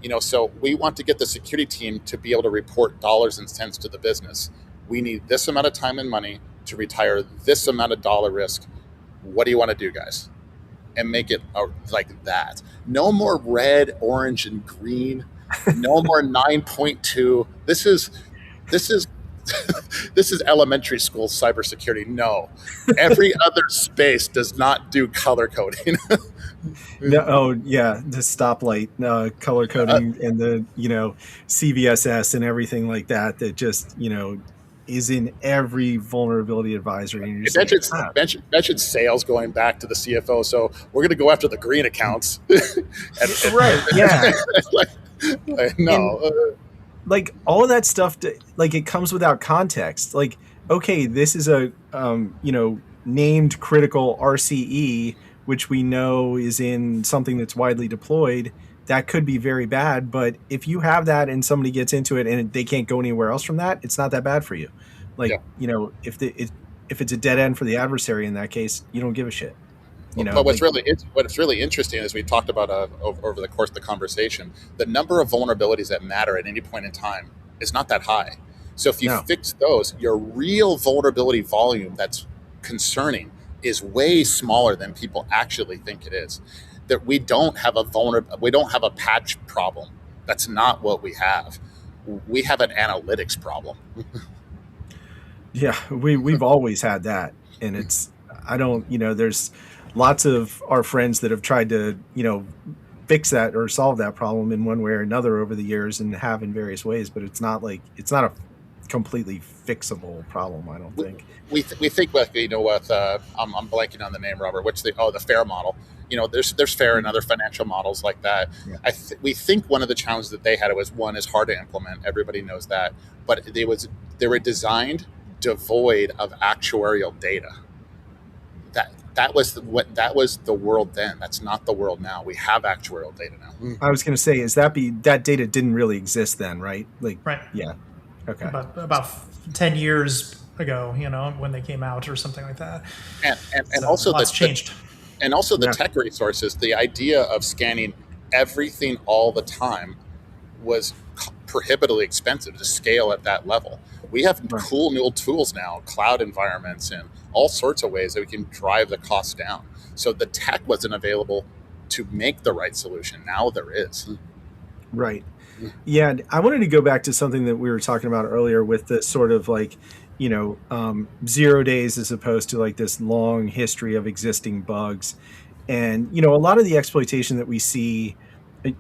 B: you know, so we want to get the security team to be able to report dollars and cents to the business. We need this amount of time and money to retire this amount of dollar risk. What do you want to do, guys? And make it like that. No more red, orange, and green. No more 9.2. This is this is elementary school cybersecurity. No, every other space does not do color coding.
A: No, oh yeah, the stoplight color coding and the, you know, CVSS and everything like that. That just, you know, is in every vulnerability advisory. And
B: mentioned sales going back to the CFO. So we're going to go after the green accounts.
A: Right? Yeah.
B: No.
A: Like all of that stuff, like it comes without context. Like, okay, this is a you know, named critical RCE, which we know is in something that's widely deployed. That could be very bad, but if you have that and somebody gets into it and they can't go anywhere else from that, it's not that bad for you. Like, you know, if it's a dead end for the adversary in that case, you don't give a shit. You know,
B: but what's really interesting is we talked about over the course of the conversation, the number of vulnerabilities that matter at any point in time is not that high. So if you fix those, your real vulnerability volume that's concerning is way smaller than people actually think it is. That we don't have a patch problem. That's not what we have. We have an analytics problem.
A: Yeah, we've always had that, and there's lots of our friends that have tried to, you know, fix that or solve that problem in one way or another over the years and have in various ways, but it's not a completely fixable problem, I don't think.
B: We think with, you know, with I'm blanking on the name, Robert. What's the FAIR model? You know, there's FAIR and other financial models like that. Yeah. We think one of the challenges that they had was hard to implement. Everybody knows that, but they were designed devoid of actuarial data. That was the world then. That's not the world now. We have actuarial data now.
A: I was going to say, that data didn't really exist then, right? Like,
C: right.
A: Yeah. Okay.
C: About 10 years ago, you know, when they came out or something like that.
B: And so also
C: that's changed.
B: And also the tech resources, the idea of scanning everything all the time was prohibitively expensive to scale at that level. We have cool new tools now, cloud environments, and all sorts of ways that we can drive the cost down. So the tech wasn't available to make the right solution. Now there is.
A: Right. Yeah. I wanted to go back to something that we were talking about earlier with the sort of like, you know, 0 days as opposed to like this long history of existing bugs. And, you know, a lot of the exploitation that we see,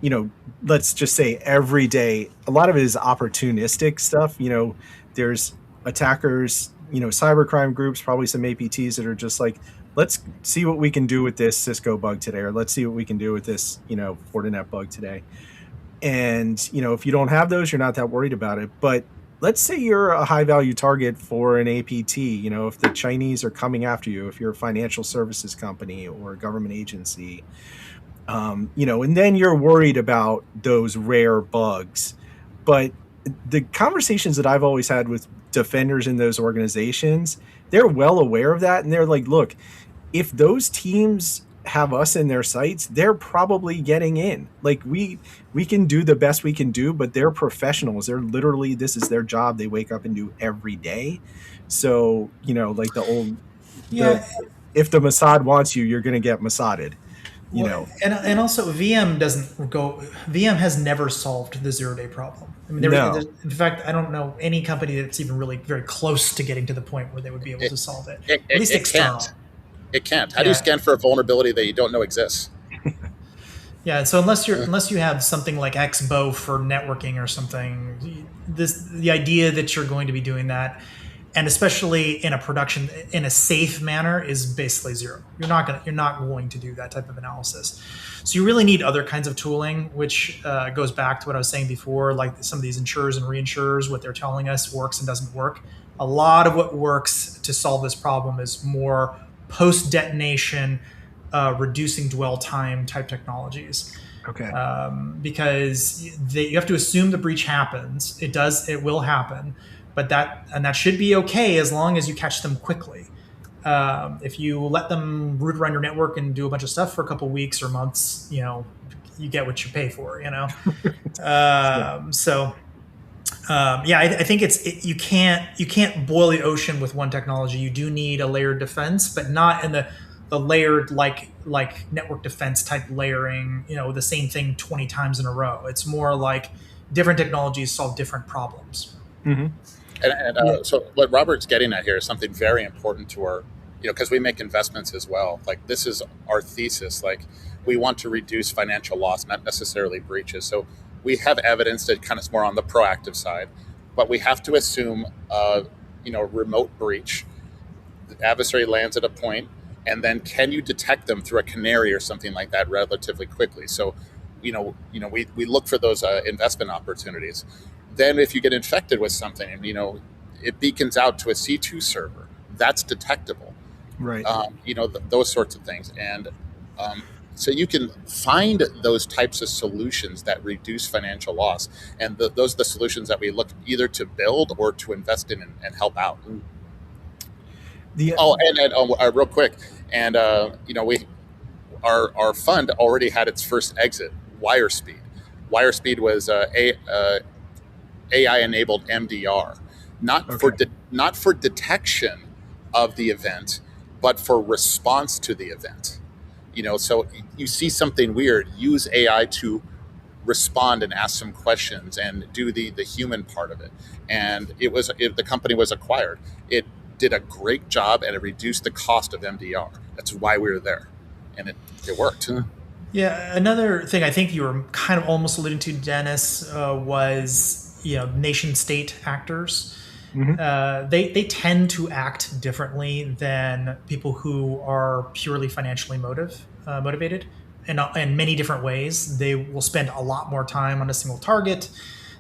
A: you know, let's just say every day, a lot of it is opportunistic stuff. You know, there's attackers, you know, cybercrime groups, probably some APTs that are just like, let's see what we can do with this Cisco bug today, or let's see what we can do with this, you know, Fortinet bug today. And, you know, if you don't have those, you're not that worried about it. But let's say you're a high value target for an APT, you know, if the Chinese are coming after you, if you're a financial services company or a government agency, you know, and then you're worried about those rare bugs. But the conversations that I've always had with defenders in those organizations, they're well aware of that. And they're like, look, if those teams have us in their sights, they're probably getting in. Like we can do the best we can do, but they're professionals. They're literally, this is their job. They wake up and do every day. So, you know, like the old, if the Mossad wants you, you're going to get Mossaded.
C: Well, and also VM doesn't go. VM has never solved the 0-day problem. I mean, in fact, I don't know any company that's even really very close to getting to the point where they would be able to solve it. At least external.
B: It can't. How do you scan for a vulnerability that you don't know exists?
C: Yeah, so unless you have something like XBOW for networking or something, the idea that you're going to be doing that, and especially in a safe manner, is basically zero. You're not going to do that type of analysis. So you really need other kinds of tooling, which goes back to what I was saying before, like some of these insurers and reinsurers, what they're telling us works and doesn't work. A lot of what works to solve this problem is more post-detonation, reducing dwell time type technologies.
A: Okay.
C: Because you have to assume the breach happens. It will happen, but that should be okay as long as you catch them quickly. If you let them root around your network and do a bunch of stuff for a couple weeks or months, you get what you pay for. I think you can't boil the ocean with one technology. You do need a layered defense, but not in the layered like network defense type layering, the same thing 20 times in a row. It's more like different technologies solve different problems.
A: Mm-hmm.
B: So what Robert's getting at here is something very important to our, because we make investments as well. Like, this is our thesis. Like, we want to reduce financial loss, not necessarily breaches. So we have evidence that kind of is more on the proactive side, but we have to assume, remote breach. The adversary lands at a point, and then can you detect them through a canary or something like that relatively quickly? So, we look for those investment opportunities. Then if you get infected with something and, it beacons out to a C2 server, that's detectable.
A: Right.
B: Those sorts of things. And so you can find those types of solutions that reduce financial loss. And those are the solutions that we look either to build or to invest in and help out. Real quick. And, our fund already had its first exit, WireSpeed. WireSpeed was AI-enabled MDR, not for detection of the event, but for response to the event. So you see something weird, use AI to respond and ask some questions and do the human part of it. And the company was acquired. It did a great job, and it reduced the cost of MDR. That's why we were there, and it worked.
C: Yeah, another thing I think you were kind of almost alluding to, Dennis, was nation state actors. Mm-hmm. They tend to act differently than people who are purely financially motivated, and in many different ways. They will spend a lot more time on a single target.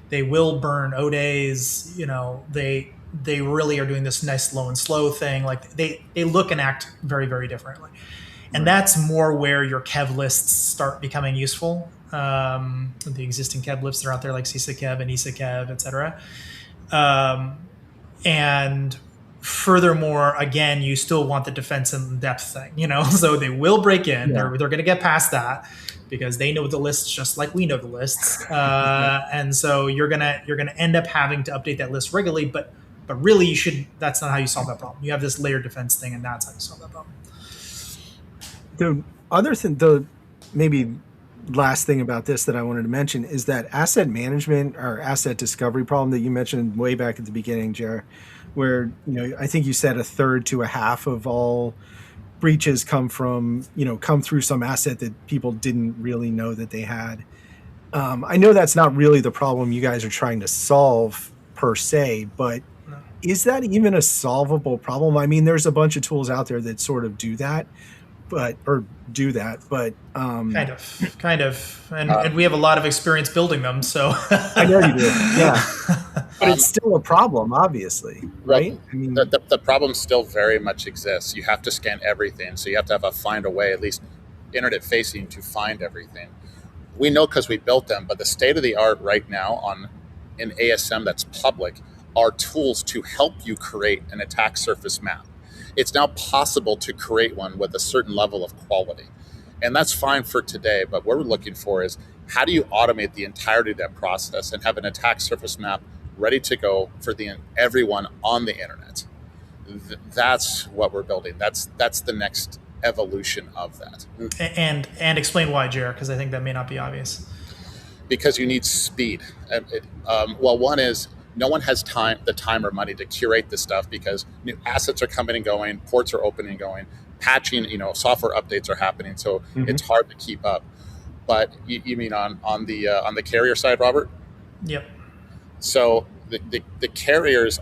C: They will burn O-days. They really are doing this nice low and slow thing. Like they look and act very, very differently. And that's more where your Kev lists start becoming useful. The existing Kev lists that are out there, like CISA Kev and ISA Kev, et cetera. And furthermore, again, you still want the defense in depth thing, so they will break in. Yeah. They're going to get past that because they know the lists just like we know the lists. And so you're going to end up having to update that list regularly, but really that's not how you solve that problem. You have this layered defense thing, and that's how you solve that problem.
A: The other thing, the maybe last thing about this that I wanted to mention is that asset management or asset discovery problem that you mentioned way back at the beginning, Jer, where, I think you said a third to a half of all breaches come through some asset that people didn't really know that they had. I know that's not really the problem you guys are trying to solve per se, but is that even a solvable problem? I mean, there's a bunch of tools out there that sort of do that. But
C: kind of, and we have a lot of experience building them. So
A: I know you do, yeah. But it's still a problem, obviously, right? I mean,
B: the problem still very much exists. You have to scan everything, so you have to find a way, at least internet facing, to find everything. We know because we built them, but the state of the art right now on an ASM that's public are tools to help you create an attack surface map. It's now possible to create one with a certain level of quality. And that's fine for today, but what we're looking for is how do you automate the entirety of that process and have an attack surface map ready to go for everyone on the internet? That's what we're building. That's the next evolution of that.
C: And explain why, Jared, because I think that may not be obvious.
B: Because you need speed. Well, one is no one has the time or money to curate this stuff because new assets are coming and going, ports are opening and going, patching, software updates are happening, so it's hard to keep up. But you mean on the carrier side, Robert?
C: Yep.
B: So the carriers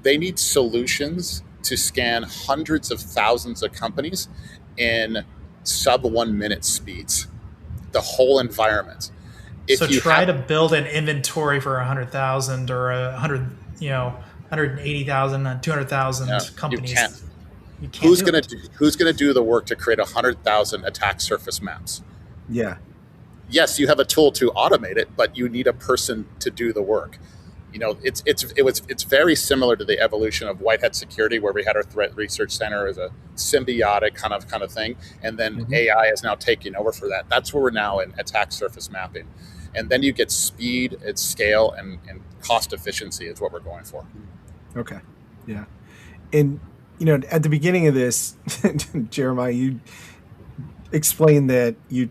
B: they need solutions to scan hundreds of thousands of companies in sub 1 minute speeds. The whole environment.
C: If so try to build an inventory for 100,000 or 180,000, 200,000 companies.
B: You can't. Who's gonna do the work to create 100,000 attack surface maps?
A: Yeah.
B: Yes, you have a tool to automate it, but you need a person to do the work. It's very similar to the evolution of WhiteHat Security, where we had our threat research center as a symbiotic kind of thing, and then AI is now taking over for that. That's where we're now in attack surface mapping, and then you get speed, its scale, and cost efficiency is what we're going for.
A: Okay, yeah, and at the beginning of this, Jeremiah, you explained that you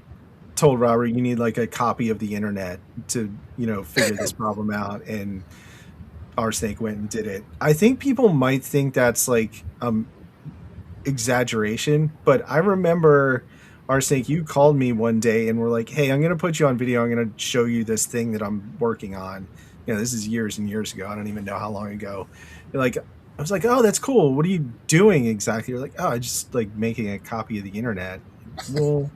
A: told Robert you need like a copy of the internet to figure this problem out, and RSnake went and did it. I think people might think that's like exaggeration, but I remember RSnake, you called me one day and were like, hey, I'm gonna put you on video, I'm gonna show you this thing that I'm working on. This is years and years ago, I don't even know how long ago. I was like, oh, that's cool, what are you doing exactly? You're like, oh, I just like making a copy of the internet. Well,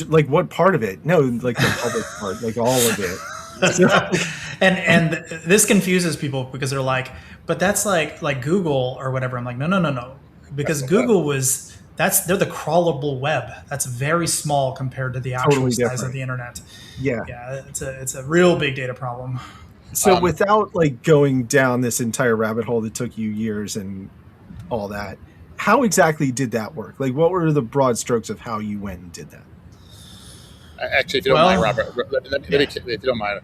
A: like what part of it? No, like the public part, like all of it.
C: and this confuses people because they're like, but that's like Google or whatever. I'm like, no, because Google they're the crawlable web. That's very small compared to the actual totally size of the internet. Yeah, it's a real big data problem.
A: So without like going down this entire rabbit hole that took you years and all that, how exactly did that work? Like, what were the broad strokes of how you went and did that?
B: Actually, if you don't mind, Robert, if you don't mind,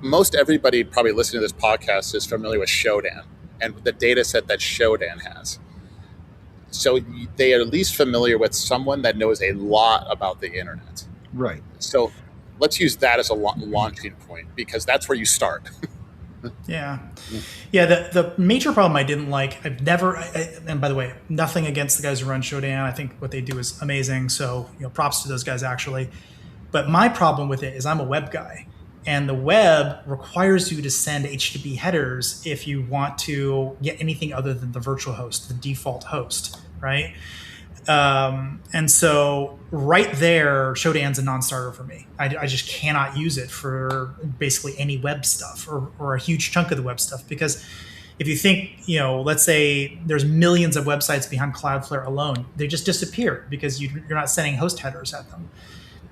B: most everybody probably listening to this podcast is familiar with Shodan and the data set that Shodan has. So they are at least familiar with someone that knows a lot about the internet.
A: Right.
B: So let's use that as a launching point because that's where you start.
C: Yeah. The major problem I didn't like, and by the way, nothing against the guys who run Shodan. I think what they do is amazing. So, props to those guys actually. But my problem with it is I'm a web guy, and the web requires you to send HTTP headers if you want to get anything other than the virtual host, the default host, right? And so right there, Shodan's a non-starter for me. I just cannot use it for basically any web stuff or a huge chunk of the web stuff. Because if you think, let's say there's millions of websites behind Cloudflare alone, they just disappear because you're not sending host headers at them.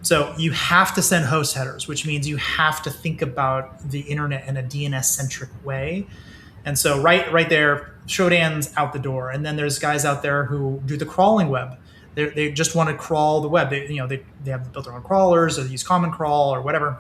C: So you have to send host headers, which means you have to think about the internet in a DNS-centric way. And so right there, Shodan's out the door. And then there's guys out there who do the crawling web. They just want to crawl the web. They have built their own crawlers or they use Common Crawl or whatever.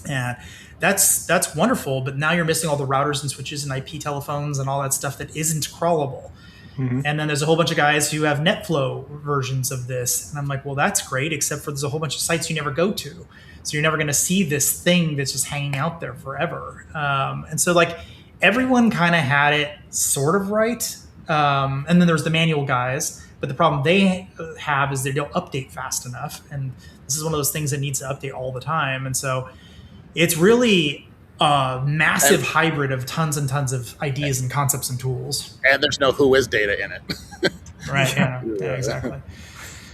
C: And that's wonderful. But now you're missing all the routers and switches and IP telephones and all that stuff that isn't crawlable. Mm-hmm. And then there's a whole bunch of guys who have NetFlow versions of this. And I'm like, well, that's great, except for there's a whole bunch of sites you never go to. So you're never going to see this thing that's just hanging out there forever. And so like everyone kind of had it sort of right. And then there's the manual guys. But the problem they have is they don't update fast enough. And this is one of those things that needs to update all the time. And so it's really a massive hybrid of tons and tons of ideas and concepts and tools.
B: And there's no who is data in it.
C: Right. Yeah, exactly.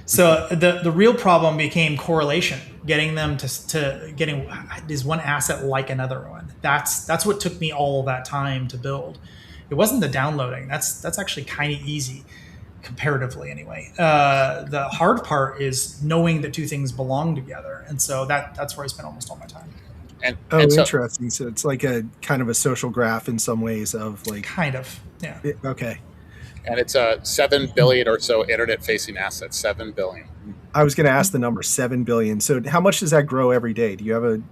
C: So the real problem became correlation, getting them to getting is one asset like another one. That's what took me all that time to build. It wasn't the downloading. That's actually kind of easy, comparatively anyway. The hard part is knowing that two things belong together, and so that's where I spent almost all my time.
B: And
A: interesting. So it's like a kind of a social graph in some ways of like
C: kind of, yeah.
A: Okay.
B: And it's 7 billion or so internet-facing assets. 7 billion.
A: I was going to ask the number 7 billion. So how much does that grow every day? Do you have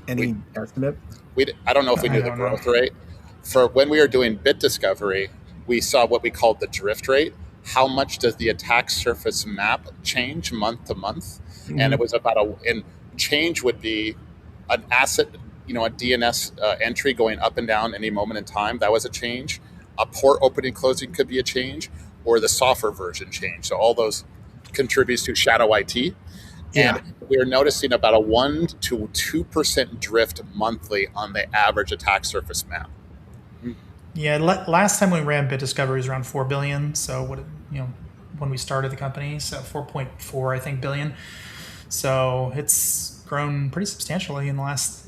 A: any estimate?
B: I don't know if we knew the growth rate. for when we were doing bit discovery, we saw what we called the drift rate. How much does the attack surface map change month to month? And it was about and change would be an asset, a DNS entry going up and down any moment in time. That was a change. A port opening and closing could be a change, or the software version change. So all those contributes to shadow IT.
A: Yeah.
B: And we're noticing about a 1 to 2% drift monthly on the average attack surface map.
C: Yeah, last time we ran bit discovery was around 4 billion. So when we started the company, so 4.4 I think billion. So it's grown pretty substantially in the last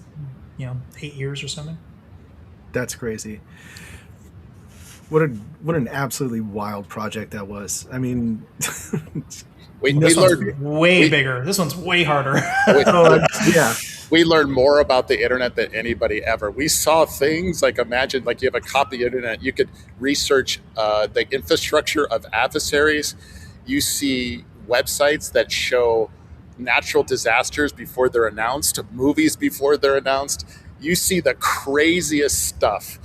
C: 8 years or something.
A: That's crazy. What an absolutely wild project that was. I mean,
C: this one's way bigger. This one's way harder.
A: Yeah.
B: We learned more about the internet than anybody ever. We saw things like, imagine like you have a copy of the internet. You could research the infrastructure of adversaries. You see websites that show natural disasters before they're announced, movies before they're announced. You see the craziest stuff.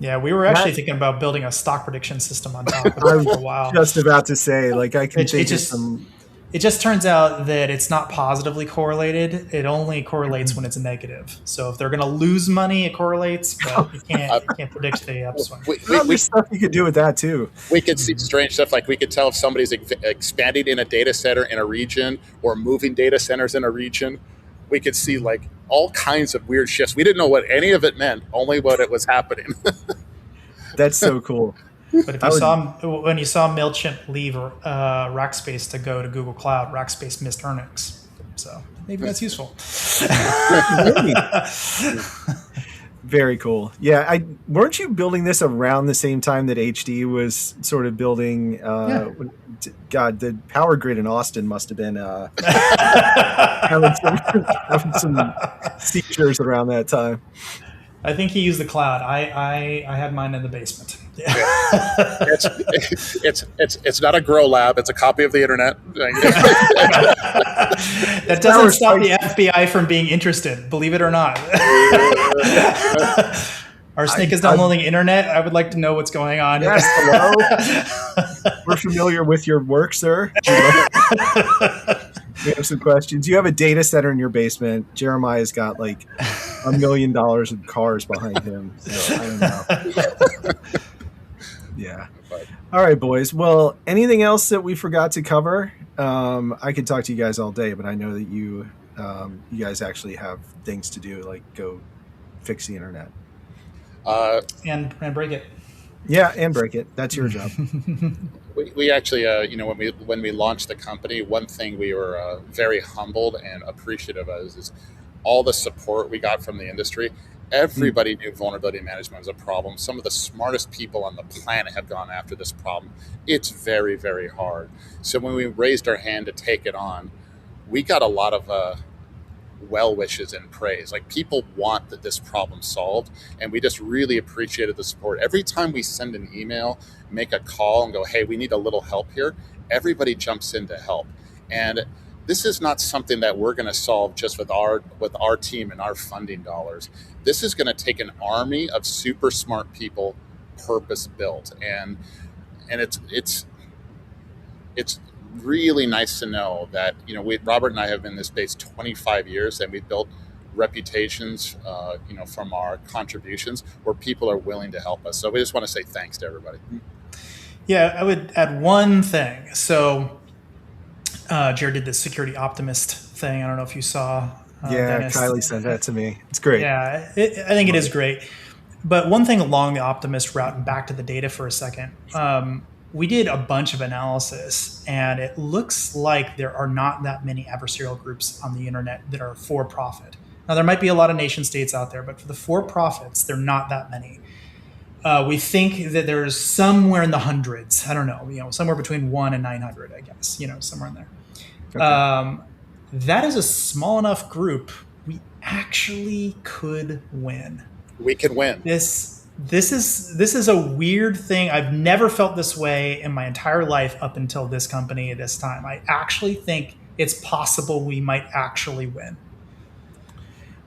C: Yeah, we were actually thinking about building a stock prediction system on top of it for a while.
A: Just about to say, like, I can think of some.
C: It just turns out that it's not positively correlated. It only correlates when it's negative. So if they're going to lose money, it correlates, but you can't predict the upswing.
A: There's stuff you could do with that too.
B: We could see strange stuff, like we could tell if somebody's expanding in a data center in a region or moving data centers in a region. We could see like all kinds of weird shifts. We didn't know what any of it meant, only what it was happening.
A: That's so cool.
C: But if when you saw MailChimp leave Rackspace to go to Google Cloud, Rackspace missed earnings. So maybe that's useful.
A: Very cool. Yeah, weren't you building this around the same time that HD was sort of building? God, the power grid in Austin must have been having some seizures around that time.
B: I
C: think he used the cloud. I had mine in the basement.
B: Yeah. It's not a grow lab. It's a copy of the internet.
C: That doesn't stop the FBI from being interested, believe it or not. RSnake is downloading internet. I would like to know what's going on.
A: Yes, hello. We're familiar with your work, sir. We have some questions. You have a data center in your basement. Jeremiah's got like $1 million of cars behind him. So I don't know. Yeah. All right, boys. Well, anything else that we forgot to cover? I could talk to you guys all day, but I know that you guys actually have things to do, like go fix the internet.
C: And break it.
A: Yeah, and break it. That's your job.
B: We actually, when we launched the company, one thing we were very humbled and appreciative of is all the support we got from the industry. Everybody knew vulnerability management was a problem. Some of the smartest people on the planet have gone after this problem. It's very, very hard. So when we raised our hand to take it on, we got a lot of well wishes and praise. Like, people want this problem solved, and we just really appreciated the support. Every time we send an email, make a call and go, hey, we need a little help here, everybody jumps in to help. And this is not something that we're going to solve just with our team and our funding dollars. This is going to take an army of super smart people, purpose built, and it's really nice to know that Robert and I have been in this space 25 years, and we've built reputations, from our contributions where people are willing to help us. So we just want to say thanks to everybody.
C: Yeah, I would add one thing. So Jared did the security optimist thing. I don't know if you saw.
A: Dennis. Kylie sent that to me. It's great.
C: Yeah, I think it is great. But one thing along the optimist route, and back to the data for a second, we did a bunch of analysis, and it looks like there are not that many adversarial groups on the internet that are for profit. Now, there might be a lot of nation states out there, but for the for profits, there are not that many. We think that there's somewhere in the hundreds. I don't know, somewhere between 1 and 900, I guess, somewhere in there. Okay. That is a small enough group. We actually could win.
B: We could win.
C: This is a weird thing. I've never felt this way in my entire life up until this company this time. I actually think it's possible we might actually win.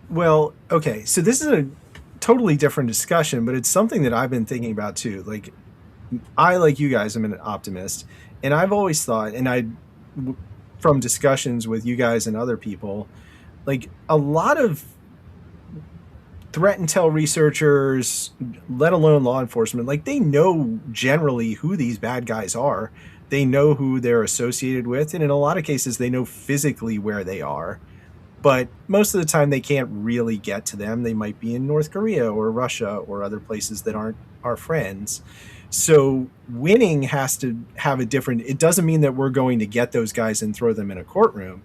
A: Well, okay. So this is totally different discussion, but it's something that I've been thinking about too. Like, I, like you guys, am an optimist, and I've always thought, and from discussions with you guys and other people, like a lot of threat intel researchers, let alone law enforcement, like they know generally who these bad guys are. They know who they're associated with, and in a lot of cases, they know physically where they are. But most of the time, they can't really get to them. They might be in North Korea or Russia or other places that aren't our friends. So winning has to have a different. It doesn't mean that we're going to get those guys and throw them in a courtroom.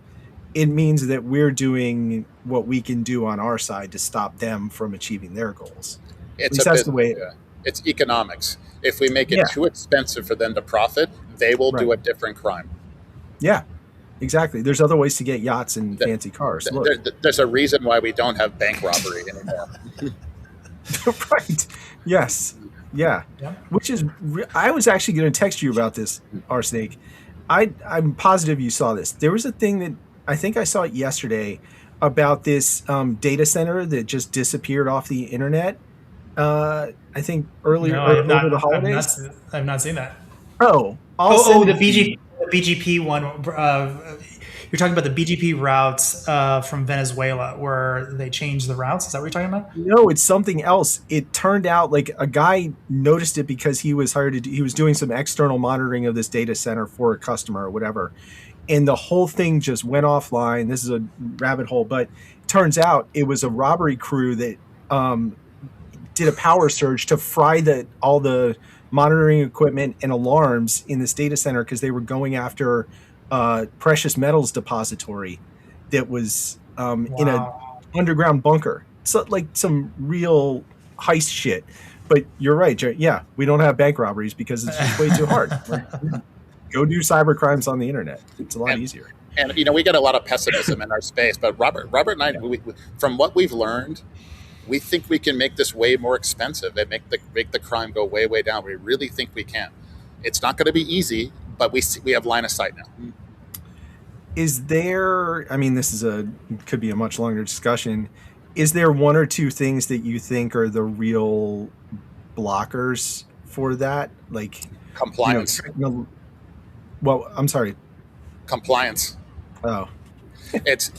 A: It means that we're doing what we can do on our side to stop them from achieving their goals.
B: It's a business. It's economics. If we make it too expensive for them to profit, they will do a different crime.
A: Yeah, exactly. There's other ways to get yachts and fancy cars.
B: There's a reason why we don't have bank robbery anymore.
A: Right. Yes. Yeah. Which is, I was actually going to text you about this, RSnake. I'm positive you saw this. There was a thing that I think I saw it yesterday about this data center that just disappeared off the internet. I think earlier over the holidays.
C: I've not seen that.
A: Oh,
C: the BGP one. You're talking about the BGP routes from Venezuela, where they changed the routes. Is that what you're talking about?
A: No, it's something else. It turned out like a guy noticed it because he was hired to. He was doing some external monitoring of this data center for a customer or whatever, and the whole thing just went offline. This is a rabbit hole, but it turns out it was a robbery crew that did a power surge to fry all the monitoring equipment and alarms in this data center because they were going after precious metals depository that was in a underground bunker. So like some real heist shit. But you're right, Jerry. Yeah, we don't have bank robberies because it's just way too hard. Go do cyber crimes on the internet. It's a lot easier.
B: And we get a lot of pessimism in our space. But Robert and I, from what we've learned, we think we can make this way more expensive and make the crime go way, way down. We really think we can. It's not going to be easy, but we have line of sight now.
A: Is there, I mean, this could be a much longer discussion. Is there one or two things that you think are the real blockers for that? Like
B: compliance.
A: Well, I'm sorry.
B: Compliance.
A: Oh.
B: It's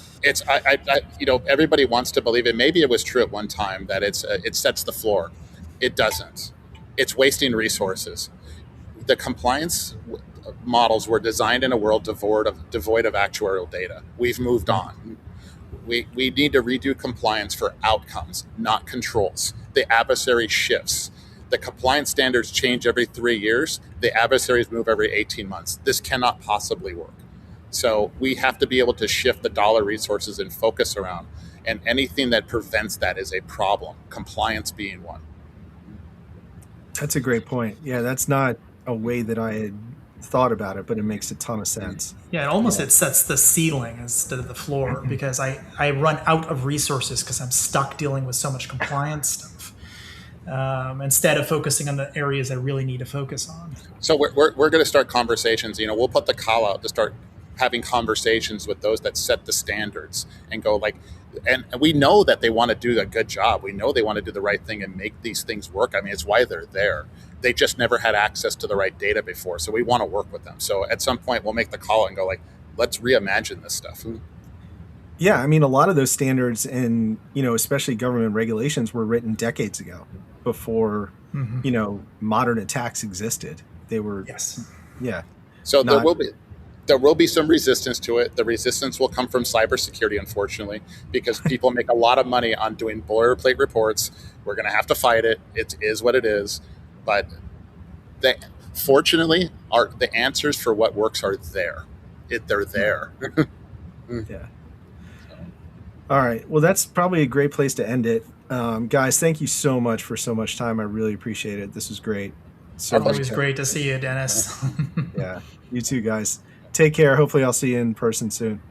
B: everybody wants to believe it. Maybe it was true at one time that it sets the floor. It doesn't. It's wasting resources. The compliance models were designed in a world devoid of actuarial data. We've moved on. We need to redo compliance for outcomes, not controls. The adversary shifts. The compliance standards change every 3 years. The adversaries move every 18 months. This cannot possibly work. So we have to be able to shift the dollar resources and focus around. And anything that prevents that is a problem, compliance being one.
A: That's a great point. Yeah, that's not a way that I had thought about it, but it makes a ton of sense.
C: Yeah, it sets the ceiling instead of the floor because I run out of resources because I'm stuck dealing with so much compliance stuff instead of focusing on the areas I really need to focus on.
B: So we're going to start conversations. We'll put the call out to start having conversations with those that set the standards and go and we know that they want to do a good job. We know they want to do the right thing and make these things work. I mean, it's why they're there. They just never had access to the right data before. So we want to work with them. So at some point we'll make the call and go let's reimagine this stuff.
A: Yeah. I mean, a lot of those standards and, especially government regulations were written decades ago before, modern attacks existed. They were, yeah.
B: So there will be some resistance to it. The resistance will come from cybersecurity, unfortunately, because people make a lot of money on doing boilerplate reports. We're going to have to fight it. It is what it is. But fortunately, the answers for what works are there. They're there.
A: Yeah. All right. Well, that's probably a great place to end it. Guys, thank you so much for so much time. I really appreciate it. This was great.
C: So always great to see you, Dennis.
A: Yeah. You too, guys. Take care. Hopefully I'll see you in person soon.